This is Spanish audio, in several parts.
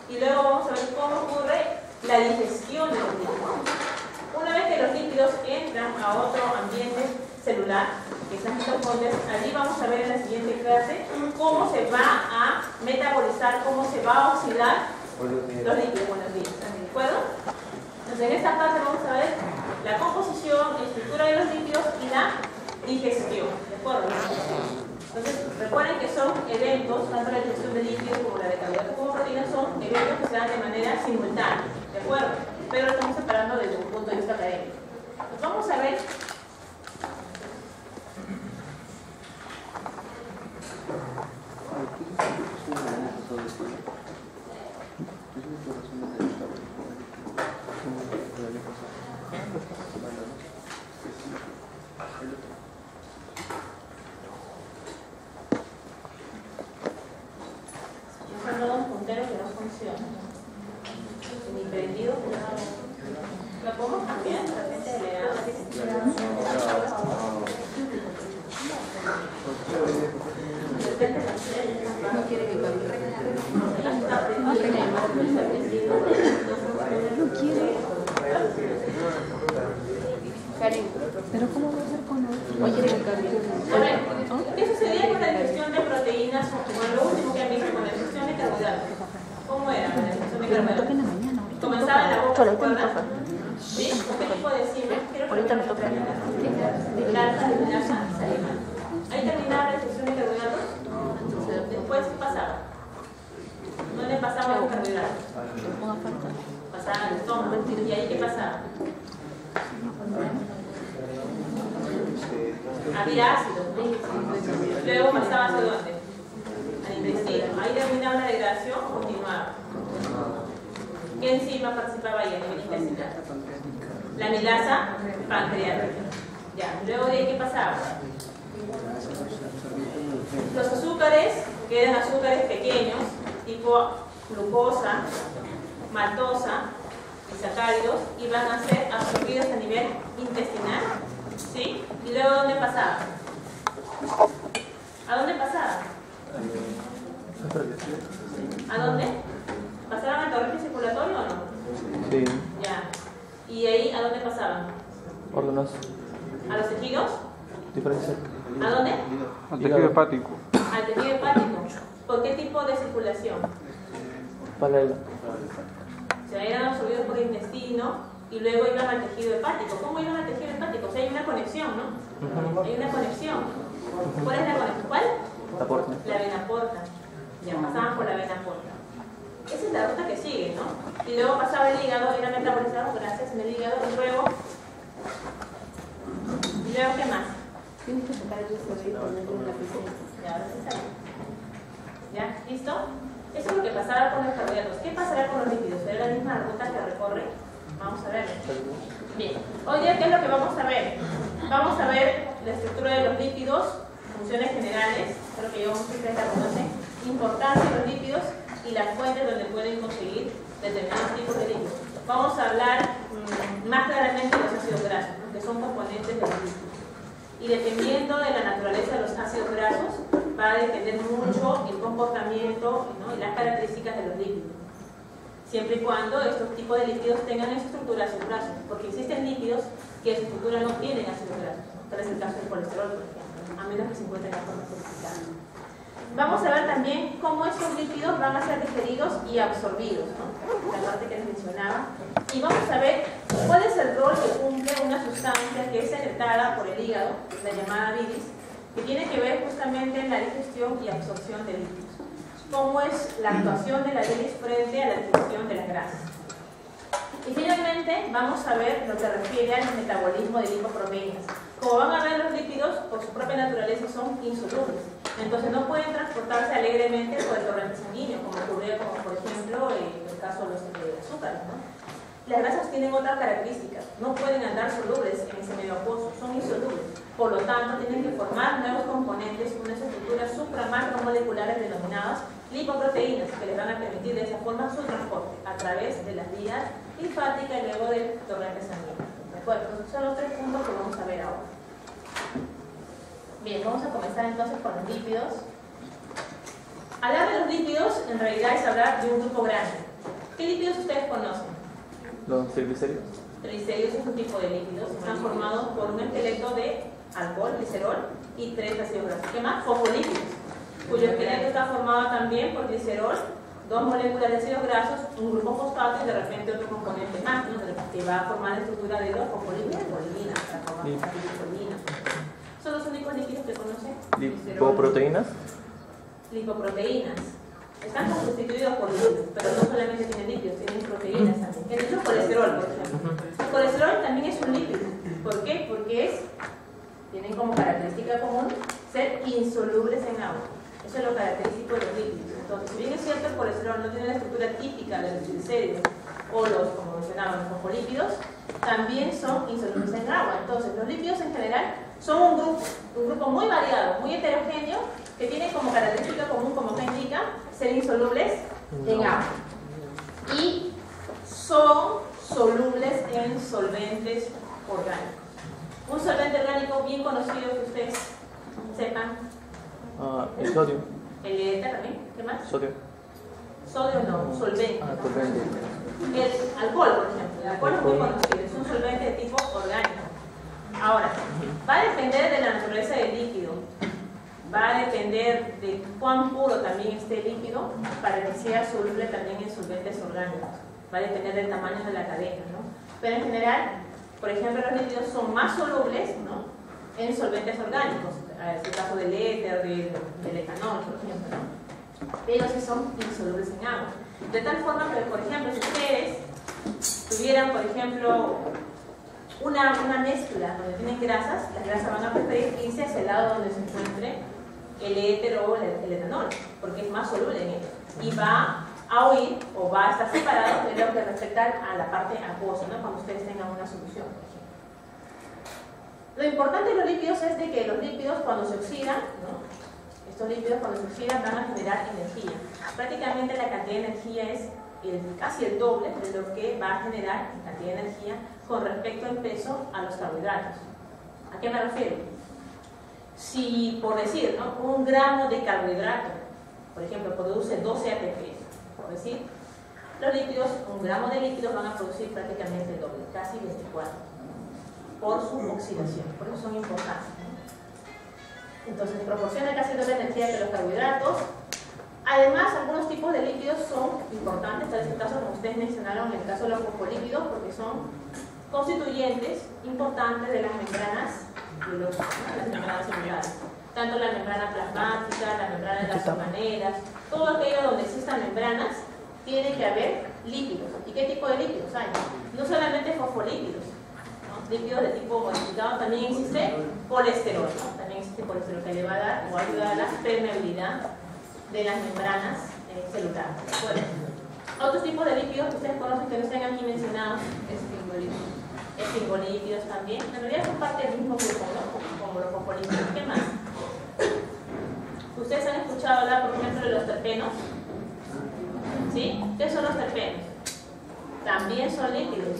y luego vamos a ver cómo ocurre la digestión de los lípidos. Una vez que los lípidos entran a otro ambiente celular, que son mitocondrias, allí vamos a ver en la siguiente clase cómo se va a metabolizar, cómo se va a oxidar los lípidos. Buenos días, ¿de acuerdo? Entonces en esta parte vamos a ver la composición, la estructura de los lípidos y la digestión, ¿de acuerdo? Entonces recuerden que son eventos, tanto la digestión de lípidos como la de carbohidratos como proteínas son eventos que se dan de manera simultánea, ¿de acuerdo? Pero lo estamos separando desde un punto de vista académico. Entonces vamos a ver Pero ¿cómo va a ser con ¿qué sucedía con la digestión de proteínas? Bueno, lo último que han visto con la digestión de carbohidratos. ¿Cómo era la digestión de carbohidratos? Comenzaba en la boca, ¿se acuerdan? ¿Sí? ¿Con qué tipo de enzimas? Ahorita me toca. Ahí terminaba la digestión de carbohidratos. Después, ¿qué pasaba? ¿Dónde pasaban los carbohidratos? Pasaba al estómago. ¿Y ahí qué pasaba? Había ácido. Luego pasaba hacia dónde? Al intestino. Ahí terminaba la degradación, continuaba. ¿Qué enzima participaba ahí a nivel intestinal? La amilasa pancreática. Ya. Luego de ahí, ¿qué pasaba? Los azúcares, que eran azúcares pequeños, tipo glucosa, maltosa y sacáridos, iban a ser absorbidos a nivel intestinal. ¿Sí? ¿Y luego dónde pasaba? ¿A dónde pasaba? ¿A dónde? ¿Pasaban al torrente circulatorio o no? Sí. Ya. ¿Y ahí a dónde pasaban? Órganos. ¿A los tejidos? Diferencia. ¿A dónde? Al tejido hepático. Al tejido hepático. ¿Por qué tipo de circulación? Paralela. O sea, eran absorbidos por el intestino y luego iban al tejido hepático. ¿Cómo iban al tejido hepático? O sea, hay una conexión, ¿no? Hay una conexión. ¿Cuál es la conexión? ¿Cuál? La porta. La vena porta. Ya pasaban por la vena porta. Esa es la ruta que sigue, ¿no? Y luego pasaba el hígado, era metabolizado, gracias, en el hígado, y luego ¿qué más? Tienes que sacar el disco y ponerlo en la piscina. Ya, ahora se sale. ¿Ya? ¿Listo? Eso es lo que pasaba con los carbohidratos. ¿Qué pasará con los lípidos? ¿Será la misma ruta que recorre? Vamos a verlo. Bien. Hoy día, ¿qué es lo que vamos a ver? Vamos a ver la estructura de los lípidos, funciones generales, creo que yo muchos de ustedes la conocen, importancia de los lípidos y las fuentes donde pueden conseguir determinados tipos de lípidos. Vamos a hablar más claramente de los ácidos grasos, ¿no? Que son componentes de los lípidos. Y dependiendo de la naturaleza de los ácidos grasos, va a depender mucho el comportamiento, ¿no? Y las características de los lípidos. Siempre y cuando estos tipos de lípidos tengan en su estructura ácidos grasos, porque existen lípidos que en su estructura no tienen ácidos grasos, tal es el caso del colesterol, por ejemplo, a menos que se encuentre en la forma purificada. Vamos a ver también cómo estos lípidos van a ser digeridos y absorbidos, ¿no? La parte que les mencionaba. Y vamos a ver cuál es el rol que cumple una sustancia que es secretada por el hígado, la llamada bilis, que tiene que ver justamente en la digestión y absorción de lípidos. Cómo es la actuación de la bilis frente a la digestión de las grasas. Y finalmente vamos a ver lo que refiere al metabolismo de lipoproteínas. Como van a ver, los lípidos por su propia naturaleza son insolubles, entonces no pueden transportarse alegremente por el torrente sanguíneo, como ocurre, como por ejemplo en el caso de los azúcares, ¿no? Las grasas tienen otra característica, no pueden andar solubles en ese medio acuoso, son insolubles, por lo tanto tienen que formar nuevos componentes, unas estructuras supramacromoleculares denominadas lipoproteínas, que les van a permitir de esa forma su transporte a través de las vías linfáticas y luego del torrente sanguíneo. ¿De acuerdo? Entonces son los tres puntos que vamos a ver ahora. Bien, vamos a comenzar entonces con los lípidos. Hablar de los lípidos en realidad es hablar de un grupo grande. ¿Qué lípidos ustedes conocen? Los triglicéridos. Triglicéridos es un tipo de lípidos. Están formados por un esqueleto de alcohol, glicerol y 3 ácidos grasos. ¿Qué más? Fosfolípidos, cuyo esqueleto está formado también por glicerol, 2 moléculas de ácidos grasos, un grupo fosfato y de repente otro componente más, ¿no? Que va a formar la estructura de los fosfolípidos, poliina, para formar poliina. ¿Son los únicos lípidos que conocen? ¿Lipoproteínas? Lipoproteínas. Están constituidos por lípidos, pero no solamente tienen lípidos, tienen proteínas también. Es decir, colesterol, por ejemplo. El colesterol también es un lípido. ¿Por qué? Porque tienen como característica común ser insolubles en agua. Eso es lo característico de los lípidos. Entonces, si bien es cierto, el colesterol no tiene la estructura típica de los triglicéridos o los, como mencionaban, los fosfolípidos, también son insolubles en agua. Entonces, los lípidos en general son un grupo muy variado, muy heterogéneo, que tiene como característica común, como acá indica, ser insolubles en agua. Y son solubles en solventes orgánicos. Un solvente orgánico bien conocido que ustedes sepan. El sodio. El éter también. ¿Qué más? Sodio. Sodio no, solvente. Solvente. El alcohol, por ejemplo. El alcohol es muy conocido, es un solvente de tipo orgánico. Ahora, va a depender de la naturaleza del líquido. Va a depender de cuán puro también esté el líquido para que sea soluble también en solventes orgánicos. Va a depender del tamaño de la cadena, ¿no? Pero en general, por ejemplo, los líquidos son más solubles, ¿no?, en solventes orgánicos. Es el caso del éter, del etanol, por ejemplo, ¿no? Pero sí son insolubles en agua. De tal forma que, por ejemplo, si ustedes tuvieran, por ejemplo, una mezcla donde tienen grasas, las grasas van a preferir irse hacia el lado donde se encuentre el éter o el etanol, porque es más soluble en ello. Y va a huir o va a estar separado de lo que respecta a la parte acuosa, ¿no?, cuando ustedes tengan una solución, por ejemplo. Lo importante de los lípidos es de que los lípidos, cuando se oxidan, ¿no?, estos lípidos cuando se oxidan van a generar energía. Prácticamente la cantidad de energía es casi el doble de lo que va a generar en cantidad de energía con respecto en peso a los carbohidratos. ¿A qué me refiero? Si, por decir, ¿no?, 1 gramo de carbohidrato, por ejemplo, produce 12 ATP, por decir, los lípidos, 1 gramo de lípidos van a producir prácticamente el doble, casi 24, por su oxidación, por eso son importantes, ¿no? Entonces, proporciona casi doble energía que los carbohidratos. Además, algunos tipos de lípidos son importantes, tal es el caso, como ustedes mencionaron, en el caso de los fosfolípidos, porque son constituyentes importantes de las membranas las membranas celulares. Tanto la membrana plasmática, la membrana de las gasomaneras, todo aquello donde existan membranas, tiene que haber lípidos. ¿Y qué tipo de lípidos hay? No solamente fosfolípidos, ¿no?, lípidos de tipo modificado, también existe colesterol, ¿no?, también existe colesterol que le va a dar o ayudar a la permeabilidad de las membranas celulares. Bueno, otros tipos de lípidos que ustedes conocen que no estén aquí mencionados, esfingolípidos también, en realidad son parte del mismo grupo, ¿no?, como los fosfolípidos. ¿Qué más? Ustedes han escuchado hablar, por ejemplo, de los terpenos, ¿sí? ¿Qué son los terpenos? También son lípidos.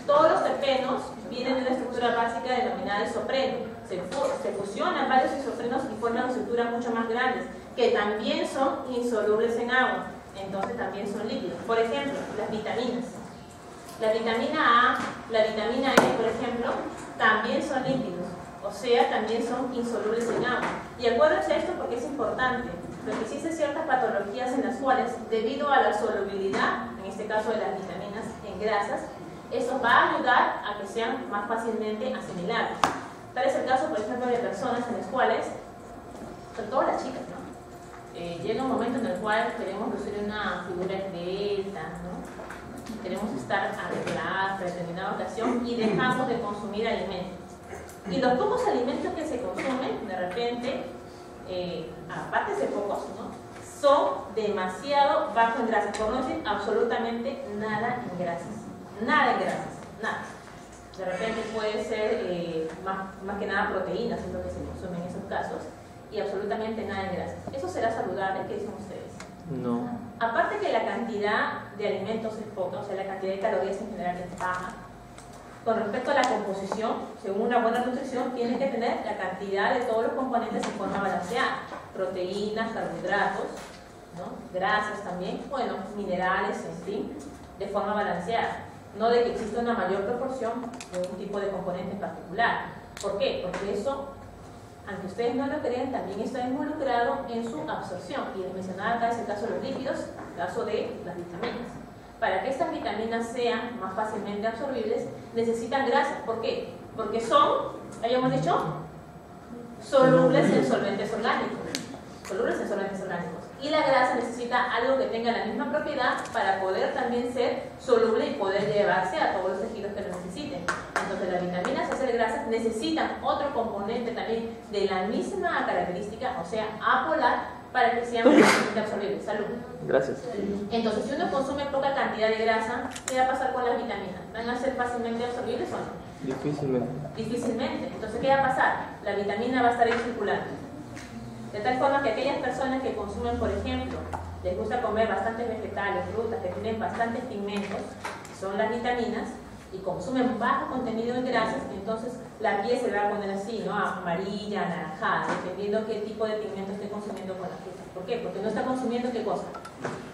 Todos los terpenos vienen de una estructura básica denominada isopreno. Se fusionan varios isoprenos y forman estructuras mucho más grandes, que también son insolubles en agua, entonces también son lípidos. Por ejemplo, las vitaminas. La vitamina A, la vitamina E, por ejemplo, también son lípidos, o sea, también son insolubles en agua. Y acuérdense esto porque es importante, porque existen ciertas patologías en las cuales, debido a la solubilidad, en este caso de las vitaminas en grasas, eso va a ayudar a que sean más fácilmente asimilables. Tal es el caso, por ejemplo, de personas en las cuales, sobre todo las chicas, ¿no?, llega un momento en el cual queremos lucir una figura esbelta, ¿no?, queremos estar arregladas para determinada ocasión y dejamos de consumir alimentos. Y los pocos alimentos que se consumen, de repente, aparte de ser pocos, ¿no?, son demasiado bajos en grasas, por no decir absolutamente nada en grasas. Nada en grasas, nada. De repente puede ser más que nada proteínas, es lo que se consume en esos casos, y absolutamente nada en grasas. ¿Eso será saludable? ¿Qué dicen ustedes? No. Aparte que la cantidad de alimentos es poca, o sea, la cantidad de calorías en general es baja, con respecto a la composición, según una buena nutrición, tiene que tener la cantidad de todos los componentes en forma balanceada, proteínas, carbohidratos, ¿no?, grasas también, bueno, minerales, en fin, de forma balanceada. No de que exista una mayor proporción de un tipo de componente en particular. ¿Por qué? Porque eso, aunque ustedes no lo crean, también está involucrado en su absorción. Y les mencionaba acá es el caso de los lípidos, el caso de las vitaminas. Para que estas vitaminas sean más fácilmente absorbibles, necesitan grasas. ¿Por qué? Porque son, habíamos dicho, solubles en solventes orgánicos. Solubles en solventes orgánicos. Y la grasa necesita algo que tenga la misma propiedad para poder también ser soluble y poder llevarse a todos los tejidos que lo necesiten. Entonces las vitaminas, al ser grasas, necesitan otro componente también de la misma característica, o sea, apolar, para que sean fácilmente absorbibles. Salud. Gracias. Entonces, si uno consume poca cantidad de grasa, ¿qué va a pasar con las vitaminas? ¿Van a ser fácilmente absorbibles o no? Difícilmente. Difícilmente. Entonces, ¿qué va a pasar? La vitamina va a estar ahí circulando. De tal forma que aquellas personas que consumen, por ejemplo, les gusta comer bastantes vegetales, frutas que tienen bastantes pigmentos, que son las vitaminas, y consumen bajo contenido en grasas, entonces la piel se va a poner así, ¿no? Amarilla, anaranjada, dependiendo qué tipo de pigmento esté consumiendo con la fruta. ¿Por qué? Porque no está consumiendo ¿qué cosa?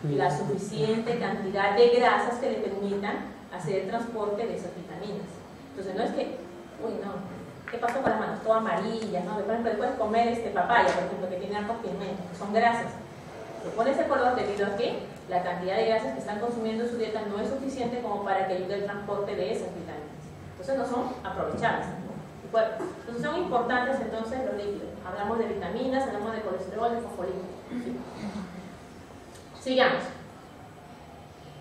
La suficiente cantidad de grasas que le permitan hacer el transporte de esas vitaminas. Entonces no es que, uy, no, ¿qué pasó con las manos? Todo amarillas, ¿no? Por ejemplo, puedes comer papaya, por ejemplo, que tiene altos pigmentos, que son grasas. Se pone ese color debido a que la cantidad de grasas que están consumiendo en su dieta no es suficiente como para que ayude el transporte de esas vitaminas. Entonces no son aprovechables. Bueno, entonces son importantes entonces los lípidos. Hablamos de vitaminas, hablamos de colesterol, de fosfolípidos. ¿Sí? Sigamos.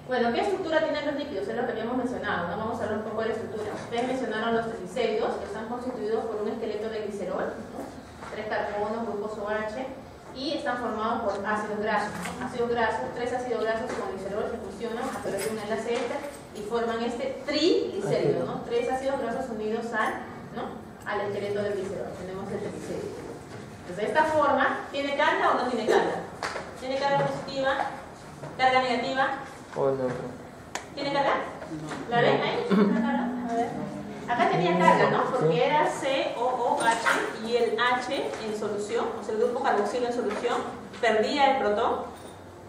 Bueno, ¿qué estructura tienen los lípidos? Es lo que habíamos mencionado, ¿no? Vamos a hablar un poco de la estructura. Ustedes mencionaron los triglicéridos, que están constituidos por un esqueleto de glicerol, ¿no? 3 carbonos, grupos OH, y están formados por ácidos grasos, ¿no? Ácidos grasos, 3 ácidos grasos con glicerol se fusionan a través de un enlace éter y forman este triglicérido, ¿no? 3 ácidos grasos unidos al esqueleto del glicerol. Tenemos el triglicérido. Entonces, de esta forma, ¿tiene carga o no tiene carga? ¿Tiene carga positiva? ¿Carga negativa? O no. ¿Tiene carga? ¿La ven ahí? ¿Tiene carga? A ver. Acá tenía carga, ¿no? Porque era COOH y el H en solución, o sea, el grupo carboxilo en solución, perdía el protón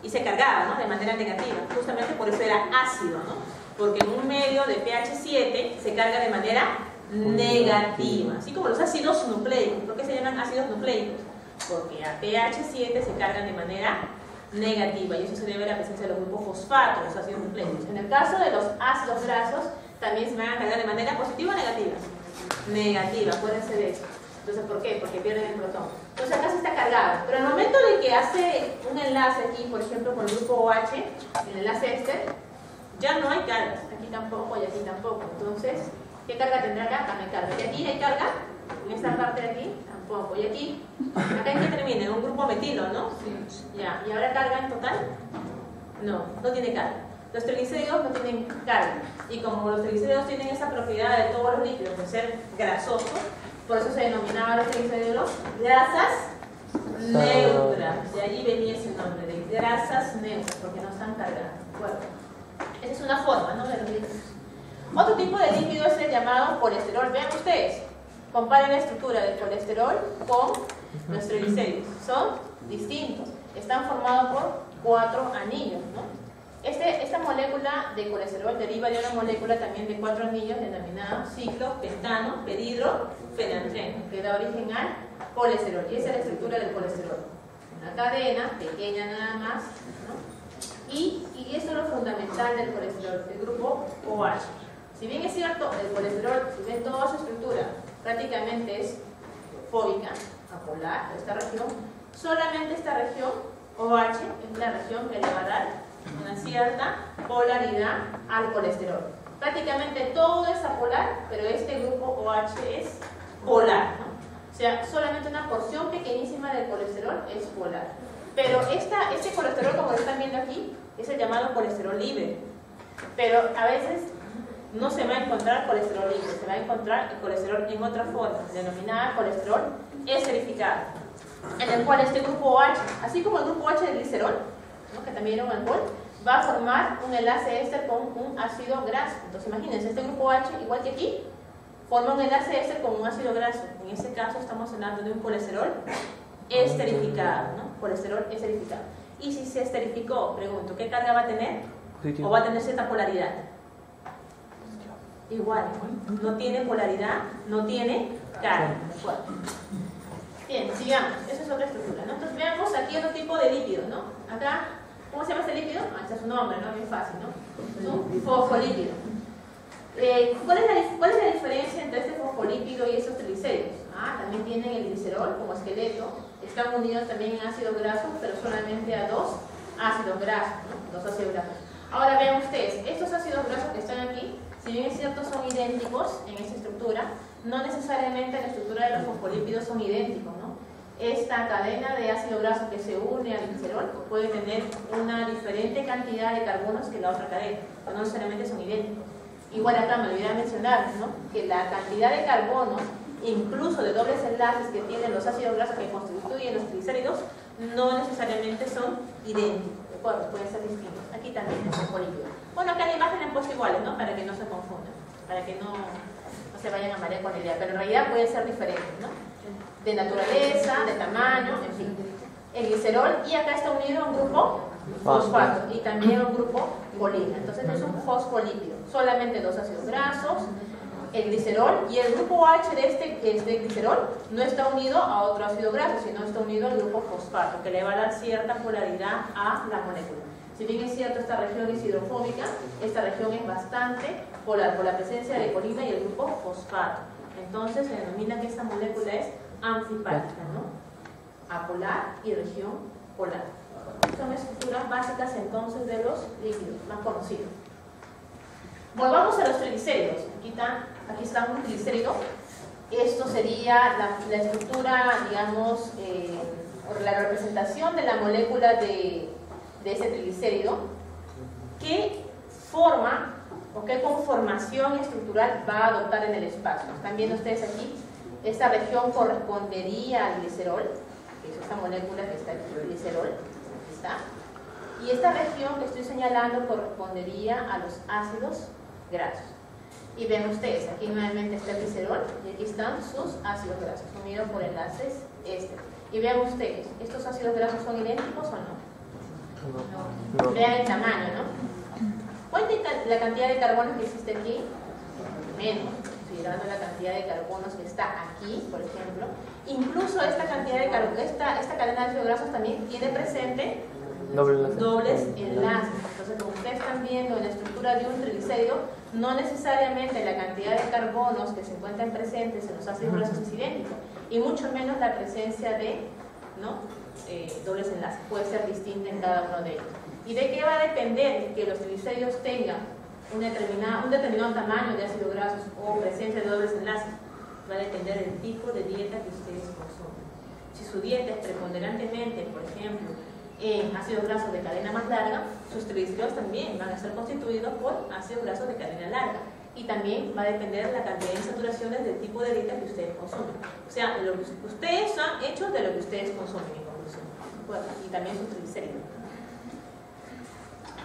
y se cargaba, ¿no? De manera negativa. Justamente por eso era ácido, ¿no? Porque en un medio de pH 7 se carga de manera negativa. Así como los ácidos nucleicos. ¿Por qué se llaman ácidos nucleicos? Porque a pH 7 se cargan de manera negativa y eso se debe a la presencia de los grupos fosfatos, los ácidos nucleicos. En el caso de los ácidos grasos, también se van a cargar de manera positiva o negativa. Negativa, acuérdense de eso. Entonces, ¿por qué? Porque pierden el protón. Entonces acá sí está cargado. Pero al momento de que hace un enlace aquí, por ejemplo, con el grupo OH, el enlace éster, ya no hay cargas. Aquí tampoco y aquí tampoco. Entonces, ¿qué carga tendrá acá? Acá no hay carga. ¿Y aquí hay carga? En esta parte de aquí, tampoco. ¿Y aquí? ¿Acá en qué termina? En un grupo metilo, ¿no? Sí. Ya. ¿Y ahora carga en total? No, no tiene carga. Los triglicéridos no tienen carga. Y como los triglicéridos tienen esa propiedad de todos los lípidos de ser grasosos, por eso se denominaban los triglicéridos grasas neutras. De allí venía ese nombre, de grasas neutras, porque no están cargadas. Bueno, esa es una forma, ¿no? De los lípidos. Otro tipo de lípido es el llamado colesterol. Vean ustedes, comparen la estructura del colesterol con los triglicéridos. Son distintos. Están formados por 4 anillos, ¿no? Esta molécula de colesterol deriva de una molécula también de 4 anillos denominada ciclopentano pedidrofenantreno, que da origen al colesterol. Y esa es la estructura del colesterol. Una cadena pequeña nada más, ¿no? Y eso es lo fundamental del colesterol, el grupo OH. Si bien es cierto, el colesterol, si ven toda su estructura, prácticamente es fóbica, apolar, esta región, solamente esta región OH es la región que le va a dar una cierta polaridad al colesterol. Prácticamente todo es apolar, pero este grupo OH es polar, ¿no? O sea, solamente una porción pequeñísima del colesterol es polar. Pero este colesterol, como lo están viendo aquí, es el llamado colesterol libre. Pero a veces no se va a encontrar colesterol libre, se va a encontrar el colesterol en otra forma, denominada colesterol esterificado, en el cual este grupo OH, así como el grupo OH del glicerol, ¿no? Que también era un alcohol, va a formar un enlace éster con un ácido graso. Entonces imagínense, este grupo OH, igual que aquí, forma un enlace éster con un ácido graso. En este caso estamos hablando de un colesterol esterificado, ¿no? Colesterol esterificado. Y si se esterificó, pregunto, ¿qué carga va a tener? Positivo. ¿O va a tener cierta polaridad? Igual, no tiene polaridad, no tiene carga. ¿De acuerdo? Bien, sigamos. Esa es otra estructura, ¿no? Entonces veamos aquí otro tipo de lípido, ¿no? Acá, ¿cómo se llama este lípido? Ah, este es su nombre, ¿no? Bien fácil, ¿no? Es un fosfolípido. ¿Cuál es la diferencia entre este fosfolípido y estos triglicéridos? También tienen el glicerol como esqueleto. Están unidos también en ácidos grasos, pero solamente a dos ácidos grasos, ¿no? Dos ácidos grasos. Ahora vean ustedes, estos ácidos grasos que están aquí, si bien es cierto son idénticos en esta estructura, no necesariamente en la estructura de los fosfolípidos son idénticos, ¿no? Esta cadena de ácido graso que se une al glicerol puede tener una diferente cantidad de carbonos que la otra cadena, pero no necesariamente son idénticos. Igual acá me olvidé mencionar, ¿no? Que la cantidad de carbonos, incluso de dobles enlaces que tienen los ácidos grasos que constituyen los triglicéridos, no necesariamente son idénticos, ¿de acuerdo? Pueden ser distintos. Aquí también es fosfolípido. Bueno, acá la imagen han puesto iguales, ¿no? Para que no se confundan, para que no se vayan a marear con la idea, pero en realidad pueden ser diferentes, ¿no? De naturaleza, de tamaño, en fin. El glicerol, y acá está unido a un grupo fosfato y también a un grupo colina. Entonces es un fosfolípido, solamente dos ácidos grasos, el glicerol, y el grupo H de este glicerol no está unido a otro ácido graso, sino está unido al grupo fosfato, que le va a dar cierta polaridad a la molécula. Si bien es cierto, esta región es hidrofóbica, esta región es bastante polar por la presencia de colina y el grupo fosfato. Entonces se denomina que esta molécula es anfipática, ¿no? Apolar y región polar. Son estructuras básicas entonces de los líquidos más conocidos. Volvamos a los triglicéridos. Aquí está un triglicérido. Esto sería la estructura, digamos, o la representación de la molécula de ese triglicérido. ¿Qué forma o qué conformación estructural va a adoptar en el espacio? Están viendo ustedes aquí, esta región correspondería al glicerol, que es esta molécula que está aquí, el glicerol, aquí está. Y esta región que estoy señalando correspondería a los ácidos grasos. Y ven ustedes, aquí nuevamente está el glicerol y aquí están sus ácidos grasos, unidos por enlaces este. Y vean ustedes, ¿estos ácidos grasos son idénticos o no? No. Vean el tamaño, ¿no? ¿Cuál es la cantidad de carbonos que existe aquí? Menos, considerando la cantidad de carbonos que está aquí, por ejemplo. Incluso esta cantidad de carbonos, esta cadena de ácidos grasos también tiene presente dobles enlaces. Entonces, como ustedes están viendo en la estructura de un triglicérido, no necesariamente la cantidad de carbonos que se encuentran presentes en los ácidos grasos es idéntica, y mucho menos la presencia de dobles enlaces puede ser distinta en cada uno de ellos. ¿Y de qué va a depender que los triglicéridos tengan un determinado tamaño de ácidos grasos o presencia de dobles enlaces? Va a depender del tipo de dieta que ustedes consumen. Si su dieta es preponderantemente, por ejemplo, en ácidos grasos de cadena más larga, sus triglicéridos también van a ser constituidos por ácidos grasos de cadena larga. Y también va a depender de la cantidad de insaturaciones del tipo de dieta que ustedes consumen. O sea, lo que ustedes son hechos de lo que ustedes consumen, en conclusión. Bueno, y también sus triglicéridos.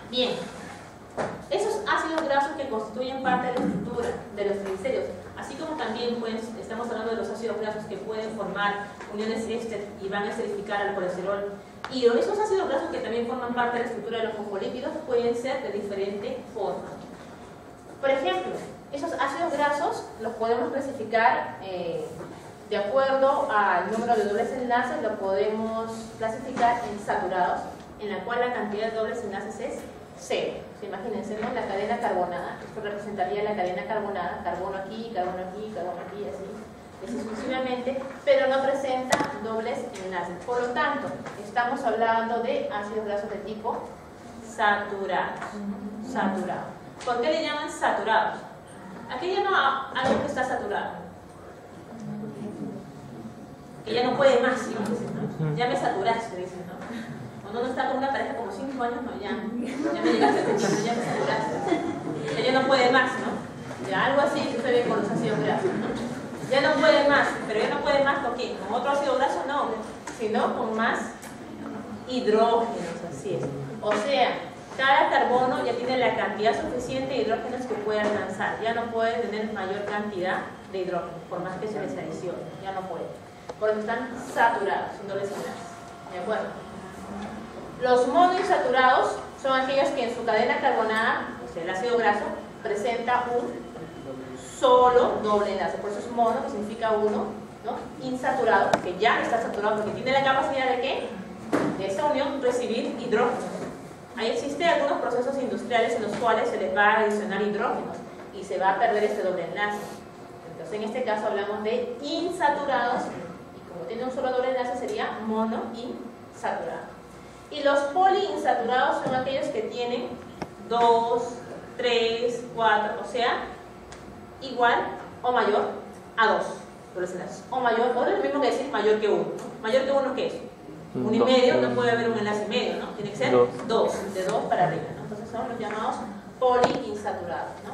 Bien, esos ácidos grasos que constituyen parte de la estructura de los triglicéridos, así como también pues, estamos hablando de los ácidos grasos que pueden formar uniones éster y van a esterificar al colesterol, y esos ácidos grasos que también forman parte de la estructura de los fosfolípidos pueden ser de diferente forma. Por ejemplo, esos ácidos grasos los podemos clasificar de acuerdo al número de dobles enlaces, lo podemos clasificar en saturados, en la cual la cantidad de dobles enlaces es 0. Imagínense, ¿no? La cadena carbonada, esto representaría la cadena carbonada, carbono aquí, carbono aquí, carbono aquí, así sucesivamente, pero no presenta dobles enlaces. Por lo tanto, estamos hablando de ácidos grasos de tipo saturados. ¿Por qué le llaman saturados? Aquí ya no hay algo que está saturado, que ya no puede más, ¿no? Ya me saturaste, dicen, ¿no? Cuando uno está con una pareja como 5 años, no, ya me llegaste a este punto, ya me saturaste, ya no puede más, ¿no? Ya algo así sucede con los ácidos grasos, ¿no? Ya no puede más, pero ya no puede más ¿con qué? Con otro ácido graso no, sino con más hidrógenos, así es. O sea, cada carbono ya tiene la cantidad suficiente de hidrógenos que puede alcanzar, ya no puede tener mayor cantidad de hidrógenos, por más que se les adicione, ya no puede. Por eso están saturados, sin dobles enlaces. ¿De acuerdo? Los monoinsaturados son aquellos que en su cadena carbonada, o sea, el ácido graso, presenta un solo doble enlace. Por eso es mono, que significa uno, ¿no? Insaturado, que ya está saturado, porque tiene la capacidad de ¿qué? De esta unión recibir hidrógeno. Ahí existen algunos procesos industriales en los cuales se les va a adicionar hidrógenos y se va a perder este doble enlace. Entonces en este caso hablamos de insaturados y como tiene un solo doble enlace sería monoinsaturado. Y los poliinsaturados son aquellos que tienen 2, 3, 4, o sea, igual o mayor a 2 dobles enlaces. O mayor, o es lo mismo que decir mayor que 1. ¿Mayor que 1 qué es? 1 y medio, no puede haber un enlace medio, ¿no? Tiene que ser 2, de 2 para arriba, ¿no? Entonces son los llamados poliinsaturados, ¿no?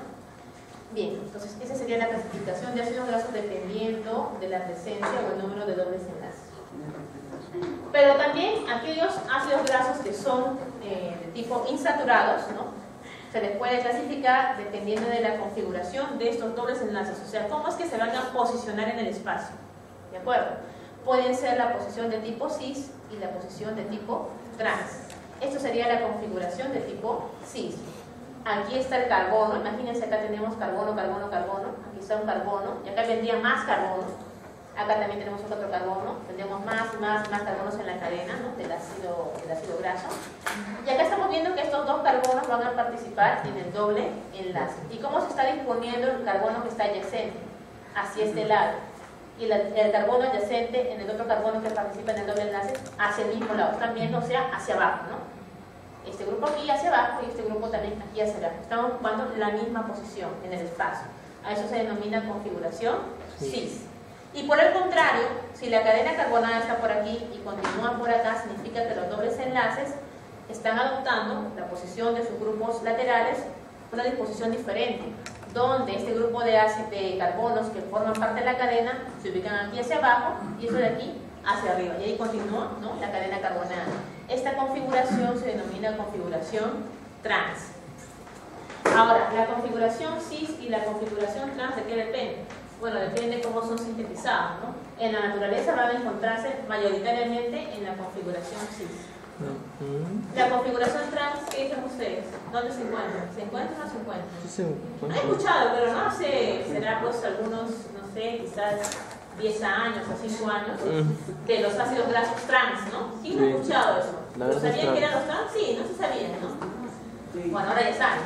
Bien, entonces esa sería la clasificación de ácidos grasos dependiendo de la presencia o el número de dobles enlaces. Pero también aquellos ácidos grasos que son de tipo insaturados, ¿no? Se les puede clasificar dependiendo de la configuración de estos dobles enlaces, o sea, cómo es que se van a posicionar en el espacio, ¿de acuerdo? Pueden ser la posición de tipo cis y la posición de tipo trans. Esto sería la configuración de tipo cis. Aquí está el carbono, imagínense, acá tenemos carbono, carbono, carbono, aquí está un carbono, y acá vendría más carbono, acá también tenemos otro carbono, tendríamos más carbonos en la cadena, ¿no? del ácido graso. Y acá estamos viendo que estos dos carbonos van a participar en el doble enlace. ¿Y cómo se está disponiendo el carbono que está adyacente? Hacia este lado. Y el carbono adyacente en el otro carbono que participa en el doble enlace hacia el mismo lado. Están viendo, o sea, hacia abajo, ¿no? Este grupo aquí hacia abajo y este grupo también aquí hacia abajo. Estamos ocupando la misma posición en el espacio. A eso se denomina configuración cis. Y por el contrario, si la cadena carbonada está por aquí y continúa por acá, significa que los dobles enlaces están adoptando la posición de sus grupos laterales, una disposición diferente, donde este grupo de carbonos que forman parte de la cadena se ubican aquí hacia abajo y eso de aquí hacia arriba, y ahí continúa, ¿no? la cadena carbonada. Esta configuración se denomina configuración trans. Ahora, la configuración cis y la configuración trans, ¿de qué depende? Bueno, depende de cómo son sintetizados, ¿no? En la naturaleza van a encontrarse mayoritariamente en la configuración cis. La configuración trans, ¿qué dicen ustedes? ¿Dónde se encuentra? ¿Se encuentra o no se encuentra? Sí, se encuentra. He escuchado, pero no sé, será pues algunos, no sé, quizás 10 años o 5 años, de los ácidos grasos trans, ¿no? ¿Quién ha escuchado eso? ¿Lo sabían que eran los trans? Sí, no se sabían, ¿no? Bueno, ahora ya saben.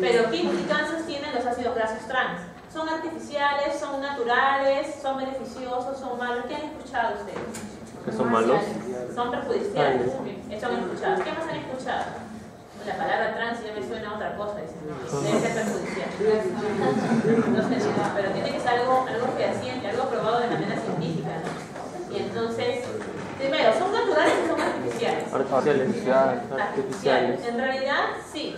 Pero ¿qué implicancias tienen los ácidos grasos trans? ¿Son artificiales, son naturales, son beneficiosos, son malos? ¿Qué han escuchado ustedes? ¿Que son malos? Son perjudiciales. Eso han escuchado. ¿Qué más han escuchado? La palabra trans ya me suena a otra cosa, dicen. Debe ser perjudicial. Entonces, pero tiene que ser algo fehaciente, algo probado de manera científica, ¿no? Y entonces, primero, ¿son naturales o son artificiales? Artificiales. En realidad, sí.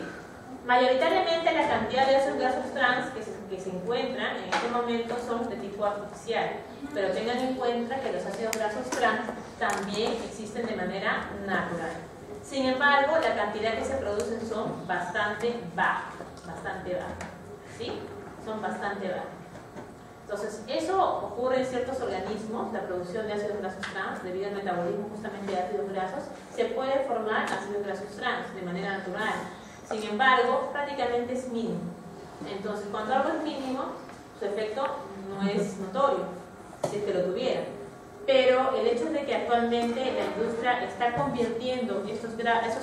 Mayoritariamente la cantidad de esos gases trans que se encuentran en este momento son de tipo artificial, pero tengan en cuenta que los ácidos grasos trans también existen de manera natural. Sin embargo, la cantidad que se producen son bastante bajas, ¿sí? Son bastante bajas. Entonces, eso ocurre en ciertos organismos, la producción de ácidos grasos trans, debido al metabolismo justamente de ácidos grasos, se puede formar ácidos grasos trans de manera natural. Sin embargo, prácticamente es mínimo. Entonces, cuando algo es mínimo, su efecto no es notorio, si es que lo tuviera. Pero el hecho de que actualmente la industria está convirtiendo esos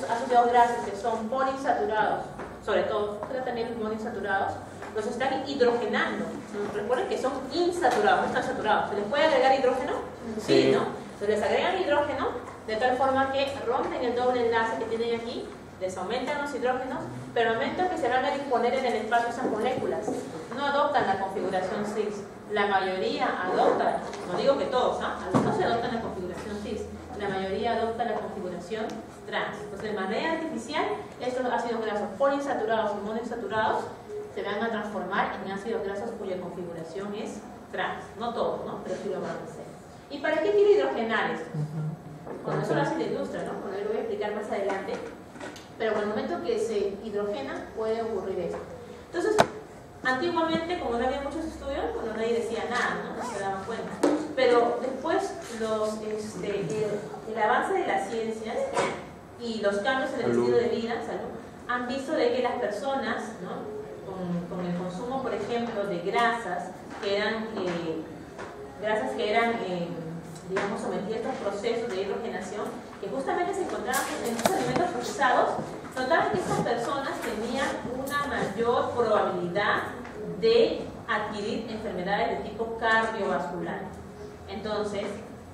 ácidos grasos que son poliinsaturados, sobre todo, pero también los monoinsaturados, los están hidrogenando. Recuerden que son insaturados, no están saturados. ¿Se les puede agregar hidrógeno? Sí, ¿no? Se les agregan hidrógeno de tal forma que rompen el doble enlace que tienen aquí, les aumentan los hidrógenos, pero al momento que se van a disponer en el espacio esas moléculas, no adoptan la configuración cis. La mayoría adopta, no digo que todos, algunos se adoptan la configuración cis, la mayoría adopta la configuración trans. Entonces, de manera artificial, estos ácidos grasos poliinsaturados y monoinsaturados se van a transformar en ácidos grasos cuya configuración es trans. No todos, ¿no? Pero sí lo van a hacer. ¿Y para qué quiero hidrogenar esto? Bueno, eso lo hace la industria, ¿no? Bueno, lo voy a explicar más adelante. Pero en el momento que se hidrogena puede ocurrir esto. Entonces, antiguamente, como no había muchos estudios, bueno, nadie decía nada, no se daban cuenta. Pero después el avance de las ciencias y los cambios en el estilo de vida, salud, han visto de que las personas, ¿no?, con el consumo, por ejemplo, de grasas que eran digamos, sometidas a estos procesos de hidrogenación, que justamente se encontraban en estos alimentos procesados, notaban que estas personas tenían una mayor probabilidad de adquirir enfermedades de tipo cardiovascular. Entonces,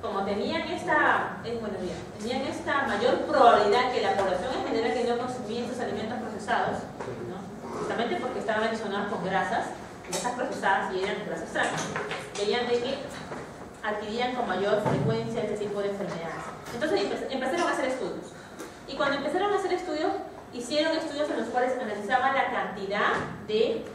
como tenían esta mayor probabilidad que la población en general que no consumía estos alimentos procesados, ¿no?, justamente porque estaban adicionados con grasas procesadas y eran grasas trans, veían de que adquirían con mayor frecuencia este tipo de enfermedades. Entonces empezaron a hacer estudios. Y cuando empezaron a hacer estudios, hicieron estudios en los cuales analizaban la cantidad de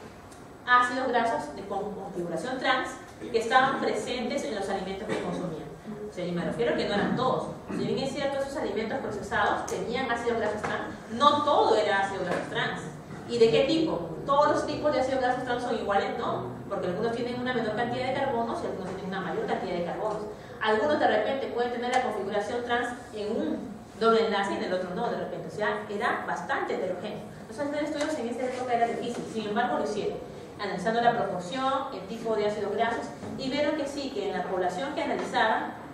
ácidos grasos con configuración trans que estaban presentes en los alimentos que consumían. O sea, y me refiero a que no eran todos. Si bien es cierto, esos alimentos procesados tenían ácidos grasos trans, no todo era ácido grasos trans. ¿Y de qué tipo? Todos los tipos de ácidos grasos trans son iguales, no, porque algunos tienen una menor cantidad de carbonos y algunos tienen una mayor cantidad de carbonos. Algunos de repente pueden tener la configuración trans en un doble enlace y en el otro no, de repente. O sea, era bastante heterogéneo. Entonces, hacer estudios en esa época era difícil, sin embargo lo hicieron, analizando la proporción, el tipo de ácidos grasos, y vieron que sí, que en la población que analizaban,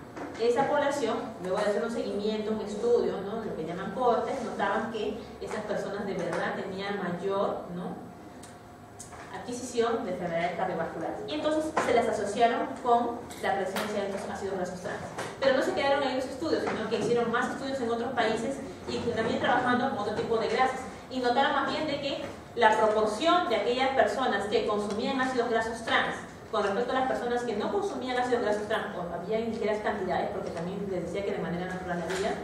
esa población, luego de hacer un seguimiento, un estudio, ¿no?, lo que llaman cohortes, notaban que esas personas de verdad tenían mayor, ¿no?, adquisición de enfermedades cardiovasculares. Y entonces se las asociaron con la presencia de estos ácidos grasos trans. Pero no se quedaron ahí los estudios, sino que hicieron más estudios en otros países y también trabajando con otro tipo de grasas. Y notaron más bien de que la proporción de aquellas personas que consumían ácidos grasos trans con respecto a las personas que no consumían ácidos grasos trans, o había en ligeras cantidades, porque también les decía que de manera natural había,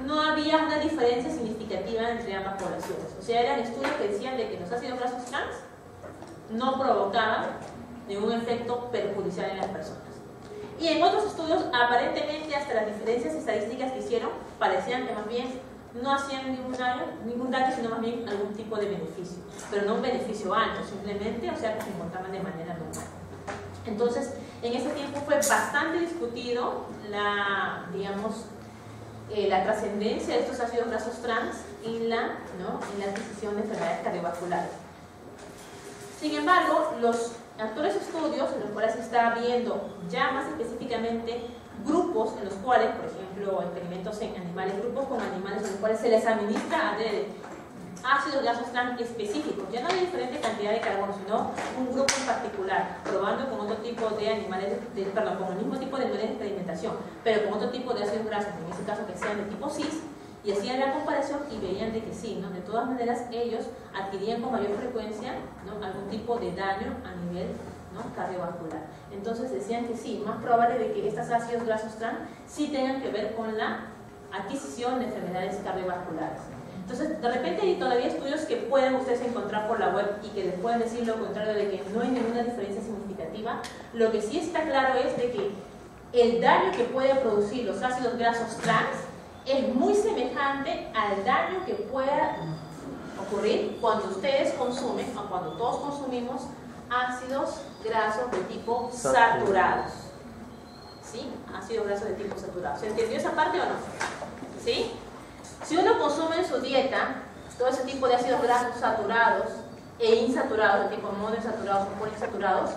no había una diferencia significativa entre ambas poblaciones. O sea, eran estudios que decían de que los ácidos grasos trans no provocaban ningún efecto perjudicial en las personas. Y en otros estudios, aparentemente, hasta las diferencias estadísticas que hicieron parecían que más bien no hacían ningún daño, sino más bien algún tipo de beneficio, pero no un beneficio alto, simplemente, o sea, que se encontraban de manera normal. Entonces, en ese tiempo fue bastante discutido la trascendencia de estos ácidos grasos trans en la adquisición de enfermedades cardiovasculares. Sin embargo, los actuales estudios en los cuales se está viendo ya más específicamente grupos en los cuales, por ejemplo, experimentos en animales, grupos con animales en los cuales se les administra ácidos grasos trans específicos, ya no de diferente cantidad de carbono, sino un grupo en particular, probando con otro tipo de animales, con el mismo tipo de animales de experimentación, pero con otro tipo de ácidos grasos, en ese caso que sean de tipo cis, y hacían la comparación y veían de que sí, ¿no?, de todas maneras ellos adquirían con mayor frecuencia, ¿no?, algún tipo de daño a nivel, ¿no?, cardiovascular. Entonces decían que sí, más probable de que estos ácidos grasos trans sí tengan que ver con la adquisición de enfermedades cardiovasculares. Entonces, de repente hay todavía estudios que pueden ustedes encontrar por la web y que les pueden decir lo contrario, de que no hay ninguna diferencia significativa. Lo que sí está claro es de que el daño que pueden producir los ácidos grasos trans es muy semejante al daño que pueda ocurrir cuando ustedes consumen, o cuando todos consumimos, ácidos grasos de tipo saturados. ¿Sí? Ácidos grasos de tipo saturados. ¿Se entendió esa parte o no? ¿Sí? Si uno consume en su dieta todo ese tipo de ácidos grasos saturados e insaturados, de tipo monoinsaturados o poliinsaturados,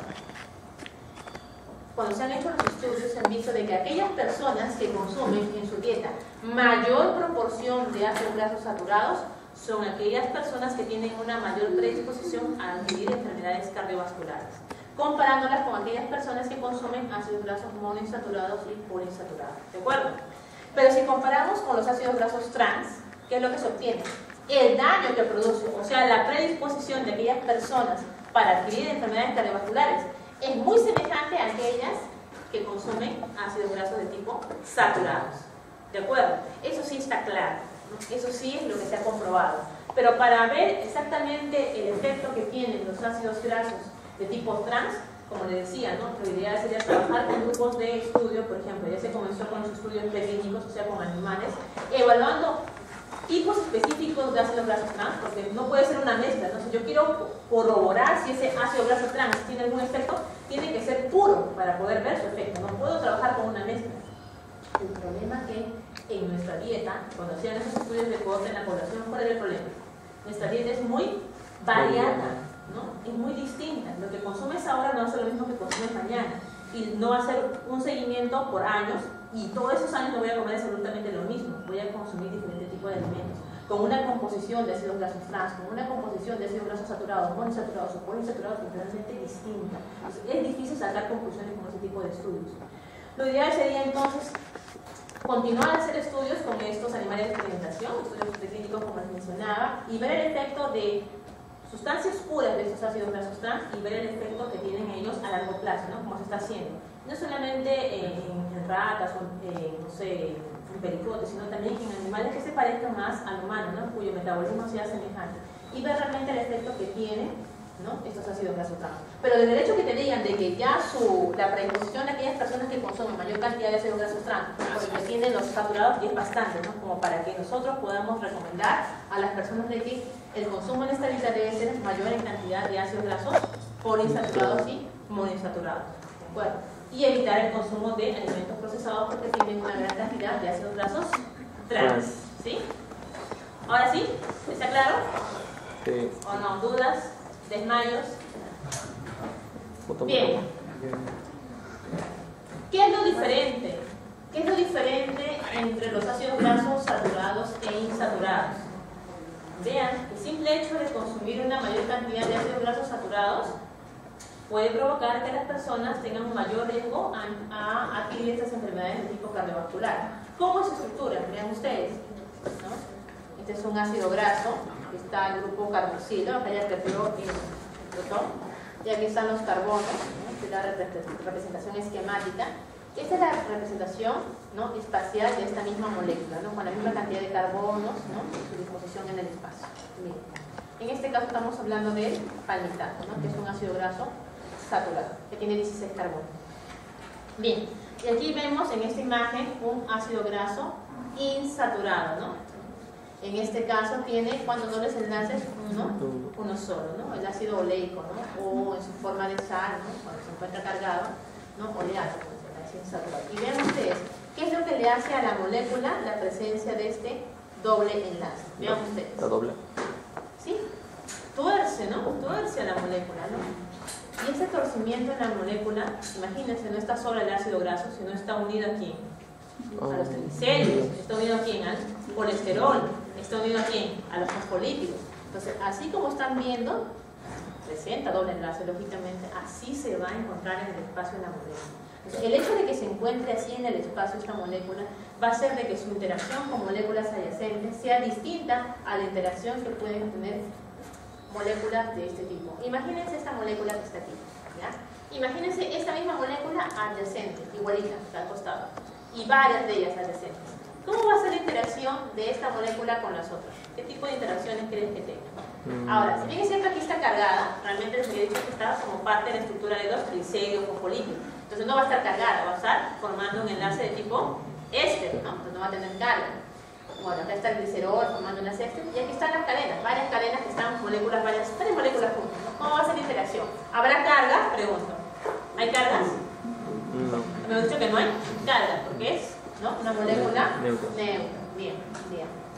cuando se han hecho los estudios se han visto de que aquellas personas que consumen en su dieta mayor proporción de ácidos grasos saturados son aquellas personas que tienen una mayor predisposición a adquirir enfermedades cardiovasculares, comparándolas con aquellas personas que consumen ácidos grasos monoinsaturados y poliinsaturados. ¿De acuerdo? Pero si comparamos con los ácidos grasos trans, ¿qué es lo que se obtiene? El daño que produce, o sea, la predisposición de aquellas personas para adquirir enfermedades cardiovasculares es muy semejante a aquellas que consumen ácidos grasos de tipo saturados. ¿De acuerdo? Eso sí está claro, ¿no? Eso sí es lo que se ha comprobado. Pero para ver exactamente el efecto que tienen los ácidos grasos de tipo trans, como les decía, ¿no?, lo ideal sería trabajar con grupos de estudio. Por ejemplo, ya se comenzó con los estudios preclínicos, o sea, con animales, evaluando tipos específicos de ácidos grasos trans, porque no puede ser una mezcla, ¿no? Si yo quiero corroborar si ese ácido graso trans tiene algún efecto, tiene que ser puro para poder ver su efecto. No puedo trabajar con una mezcla. El problema que en nuestra dieta, cuando hacían esos estudios de cohorte en la población, ¿cuál era el problema? Nuestra dieta es muy variada, ¿no? Es muy distinta. Lo que consumes ahora no va a ser lo mismo que consumes mañana. Y no va a ser un seguimiento por años, y todos esos años no voy a comer absolutamente lo mismo. Voy a consumir diferentes tipos de alimentos, con una composición de ácidos grasos trans, con una composición de ácidos grasos saturados, monoinsaturados o poliinsaturados completamente distinta. Entonces, es difícil sacar conclusiones con ese tipo de estudios. Lo ideal sería entonces continuar a hacer estudios con estos animales de experimentación, estudios preclínicos como les mencionaba, y ver el efecto de sustancias puras de estos ácidos grasos trans y ver el efecto que tienen ellos a largo plazo, ¿no? Como se está haciendo. No solamente en ratas o no sé, en pericotes, sino también en animales que se parezcan más al humano, ¿no? Cuyo metabolismo sea semejante. Y ver realmente el efecto que tienen, ¿no? Estos ácidos grasos trans. Pero desde el hecho que te digan de que ya la predisposición de aquellas personas que consumen mayor cantidad de ácidos grasos trans, porque tienen los saturados, y es bastante, ¿no? Como para que nosotros podamos recomendar a las personas de que el consumo en esta dieta debe ser mayor en cantidad de ácidos grasos poliinsaturados y monoinsaturados, ¿de acuerdo? Y evitar el consumo de alimentos procesados porque tienen una gran cantidad de ácidos grasos trans, ¿sí? ¿Ahora sí? ¿Está claro? Sí. ¿O no? ¿Dudas? ¿Desmayos? Bien. ¿Qué es lo diferente? ¿Qué es lo diferente entre los ácidos grasos saturados e insaturados? Vean, el simple hecho de consumir una mayor cantidad de ácidos grasos saturados puede provocar que las personas tengan un mayor riesgo a adquirir estas enfermedades de tipo cardiovascular. ¿Cómo se estructura? Vean ustedes, ¿no? Este es un ácido graso, está el grupo carboxilo, acá ya repitió el botón, y aquí están los carbonos, ¿no? Esta es la representación esquemática. Esta es la representación, ¿no? espacial de esta misma molécula, ¿no? Con la misma cantidad de carbonos, ¿no? Su disposición en el espacio. Miren. En este caso estamos hablando del palmitato, ¿no? Que es un ácido graso saturado, que tiene 16 carbonos. Bien, y aquí vemos en esta imagen un ácido graso insaturado, ¿no? En este caso tiene, cuando dobles enlaces, uno solo, ¿no? El ácido oleico, ¿no? O en su forma de sal, ¿no? Cuando se encuentra cargado, ¿no? Oleato. Y vean ustedes, ¿qué es lo que le hace a la molécula la presencia de este doble enlace? Vean ustedes. La doble. ¿Sí? Tuerce, ¿no? Tuerce a la molécula, ¿no? Y ese torcimiento en la molécula, imagínense, no está solo el ácido graso, sino está unido aquí a los triglicéridos, está unido aquí al colesterol, está unido aquí a los fosfolípidos. Entonces, así como están viendo, presenta doble enlace, lógicamente, así se va a encontrar en el espacio de la molécula. El hecho de que se encuentre así en el espacio esta molécula va a hacer de que su interacción con moléculas adyacentes sea distinta a la interacción que pueden tener moléculas de este tipo. Imagínense esta molécula que está aquí, ¿ya? Imagínense esta misma molécula adyacente, igualita, está al costado, y varias de ellas adyacentes. ¿Cómo va a ser la interacción de esta molécula con las otras? ¿Qué tipo de interacciones creen que tenga? Ahora, si bien es cierto aquí está cargada, realmente les había dicho que está como parte de la estructura de los triglicéridos o fosfolípidos. Entonces no va a estar cargada, va a estar formando un enlace de tipo éster, ¿no? Entonces no va a tener carga. Bueno, acá está el glicerol formando un enlace éster, y aquí están las cadenas, varias cadenas que están moléculas, varias moléculas juntas, ¿no? ¿Cómo va a ser la interacción? ¿Habrá carga? Pregunto. ¿Hay cargas? No. Me han dicho que no hay carga, porque es, ¿no? Una molécula Neutra. Bien, bien.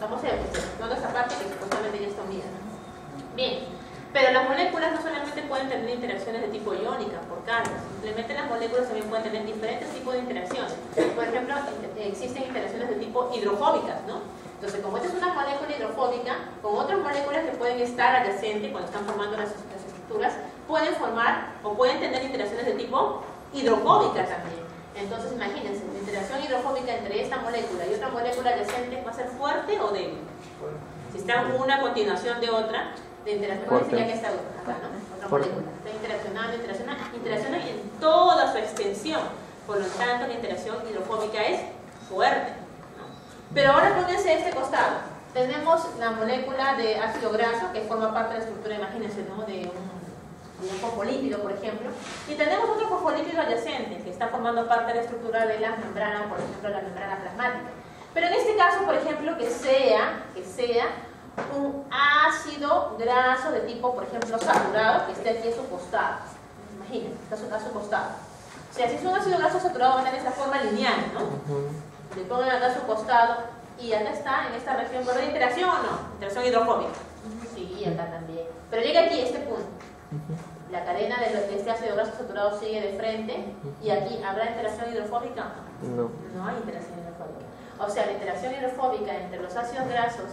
Vamos a ver, toda esa parte que supuestamente ya está unida, ¿no? Bien. Pero las moléculas no solamente pueden tener interacciones de tipo iónica, por cargas, simplemente las moléculas también pueden tener diferentes tipos de interacciones. Por ejemplo, existen interacciones de tipo hidrofóbicas, ¿no? Entonces, como esta es una molécula hidrofóbica, con otras moléculas que pueden estar adyacentes cuando están formando las estructuras, pueden formar o pueden tener interacciones de tipo hidrofóbica también. Entonces, imagínense, la interacción hidrofóbica entre esta molécula y otra molécula adyacente va a ser fuerte o débil. Si están una a continuación de otra, de interacción sería que esta otra, ¿no? Otra molécula. Está interacciona en toda su extensión. Por lo tanto, la interacción hidrofóbica es fuerte, ¿no? Pero ahora pónganse este costado. Tenemos la molécula de ácido graso que forma parte de la estructura, imagínense, ¿no? de un fosfolípido, por ejemplo. Y tenemos otro fosfolípido adyacente que está formando parte de la estructura de la membrana, por ejemplo, la membrana plasmática. Pero en este caso, por ejemplo, que sea un ácido graso de tipo, por ejemplo, saturado, que esté aquí a su costado. Imagínense, está a su costado. O sea, si es un ácido graso saturado, va a tener esta forma lineal, ¿no? le pongan acá a su costado, y acá está, en esta región, ¿verdad? ¿Interacción o no? Interacción hidrofóbica. Sí, acá también. Pero llega aquí, a este punto. La cadena de este ácido graso saturado sigue de frente, y aquí, ¿habrá interacción hidrofóbica? No. No hay interacción hidrofóbica. O sea, la interacción hidrofóbica entre los ácidos grasos,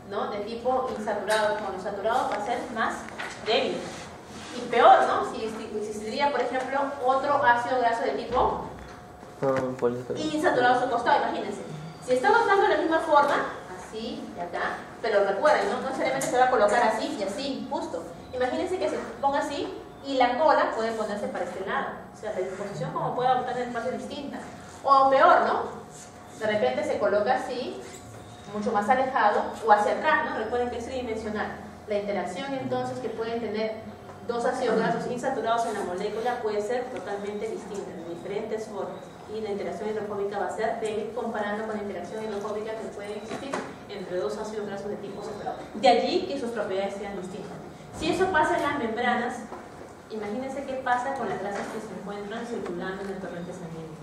¿no?, de tipo insaturado con los saturados va a ser más débil. Y peor, ¿no? Si existiría, por ejemplo, otro ácido graso de tipo insaturado a su costado, imagínense. Si estamos dando la misma forma, así y acá, pero recuerden, no necesariamente se va a colocar así y así, justo. Imagínense que se ponga así y la cola puede ponerse para este lado. O sea, la disposición como puede adoptar en espacios distintas. O peor, ¿no? De repente se coloca así, mucho más alejado, o hacia atrás, ¿no? Recuerden que es tridimensional. La interacción entonces que pueden tener dos ácidos grasos insaturados en la molécula puede ser totalmente distinta, de diferentes formas. Y la interacción hidrofóbica va a ser débil comparando con la interacción hidrofóbica que puede existir entre dos ácidos grasos de tipo saturado. De allí que sus propiedades sean distintas. Si eso pasa en las membranas, imagínense qué pasa con las grasas que se encuentran circulando en el torrente sanguíneo.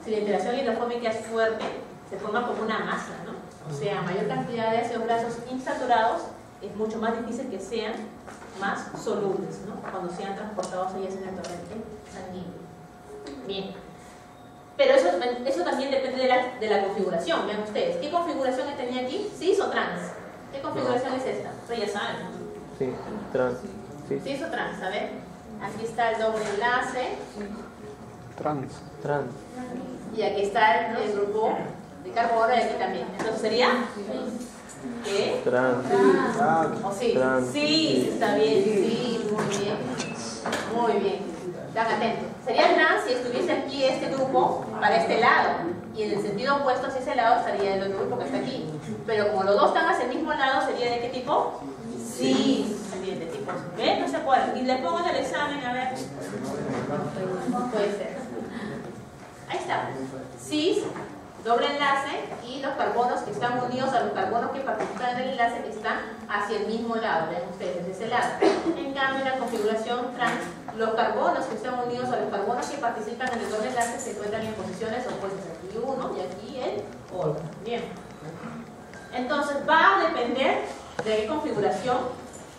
Si la interacción hidrofóbica es fuerte, se forma como una masa, ¿no? O sea, mayor cantidad de ácidos grasos insaturados, es mucho más difícil que sean más solubles, ¿no?, cuando sean transportados ellas en el torrente sanguíneo. Bien. Pero eso también depende de la configuración. Vean ustedes, ¿qué configuración tenía aquí? ¿Cis o trans? ¿Qué configuración es esta? Ustedes ya saben, ¿no? Sí, trans. Sí. ¿Cis o trans? A ver. Aquí está el doble enlace. Trans. Y aquí está el grupo de carbono y aquí también. Entonces sería ¿qué? Trans. ¿O sí? Trans. Sí, está bien. Sí, muy bien. Muy bien. Están atentos. Sería trans si estuviese aquí este grupo para este lado. Y en el sentido opuesto hacia ese lado estaría el otro grupo que está aquí. Pero como los dos están hacia el mismo lado, ¿sería de qué tipo? Sí, sería de tipo. ¿Ven? No se acuerdan. Y le pongo en el examen, a ver. Puede ser. Ahí está. Cis, doble enlace, y los carbonos que están unidos a los carbonos que participan en el enlace están hacia el mismo lado. Vean ustedes, hacia ese lado. En cambio, en la configuración trans, los carbonos que están unidos a los carbonos que participan en el doble enlace se encuentran en posiciones opuestas. Aquí uno y aquí el otro. Bien. Entonces, va a depender de qué configuración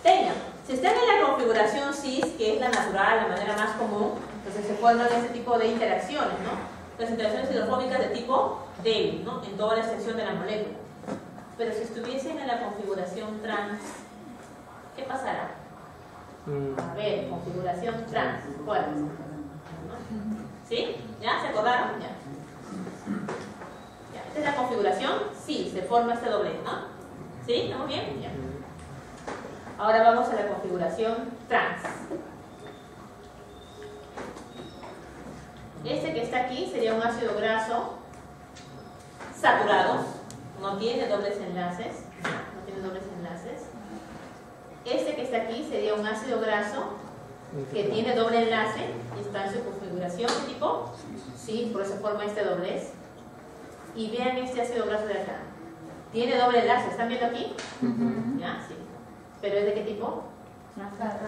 tengan. Si están en la configuración cis, que es la natural, la manera más común, entonces se forman este tipo de interacciones, ¿no? Las interacciones hidrofóbicas de tipo débil, ¿no?, en toda la extensión de la molécula. Pero si estuviesen en la configuración trans, ¿qué pasará? A ver, configuración trans, ¿cuál es? ¿Sí? ¿Ya? ¿Se acordaron? Ya. Esta es la configuración, sí, se forma este doblez, ¿no? ¿Sí? ¿Estamos bien? Ya. Ahora vamos a la configuración trans. Este que está aquí sería un ácido graso saturado, no tiene dobles enlaces, no tiene dobles enlaces. Este que está aquí sería un ácido graso que tiene doble enlace y está en su configuración de tipo sí, por eso forma este doblez. Y vean este ácido graso de acá, tiene doble enlace, ¿están viendo aquí? ¿Ya? Sí. ¿Pero es de qué tipo?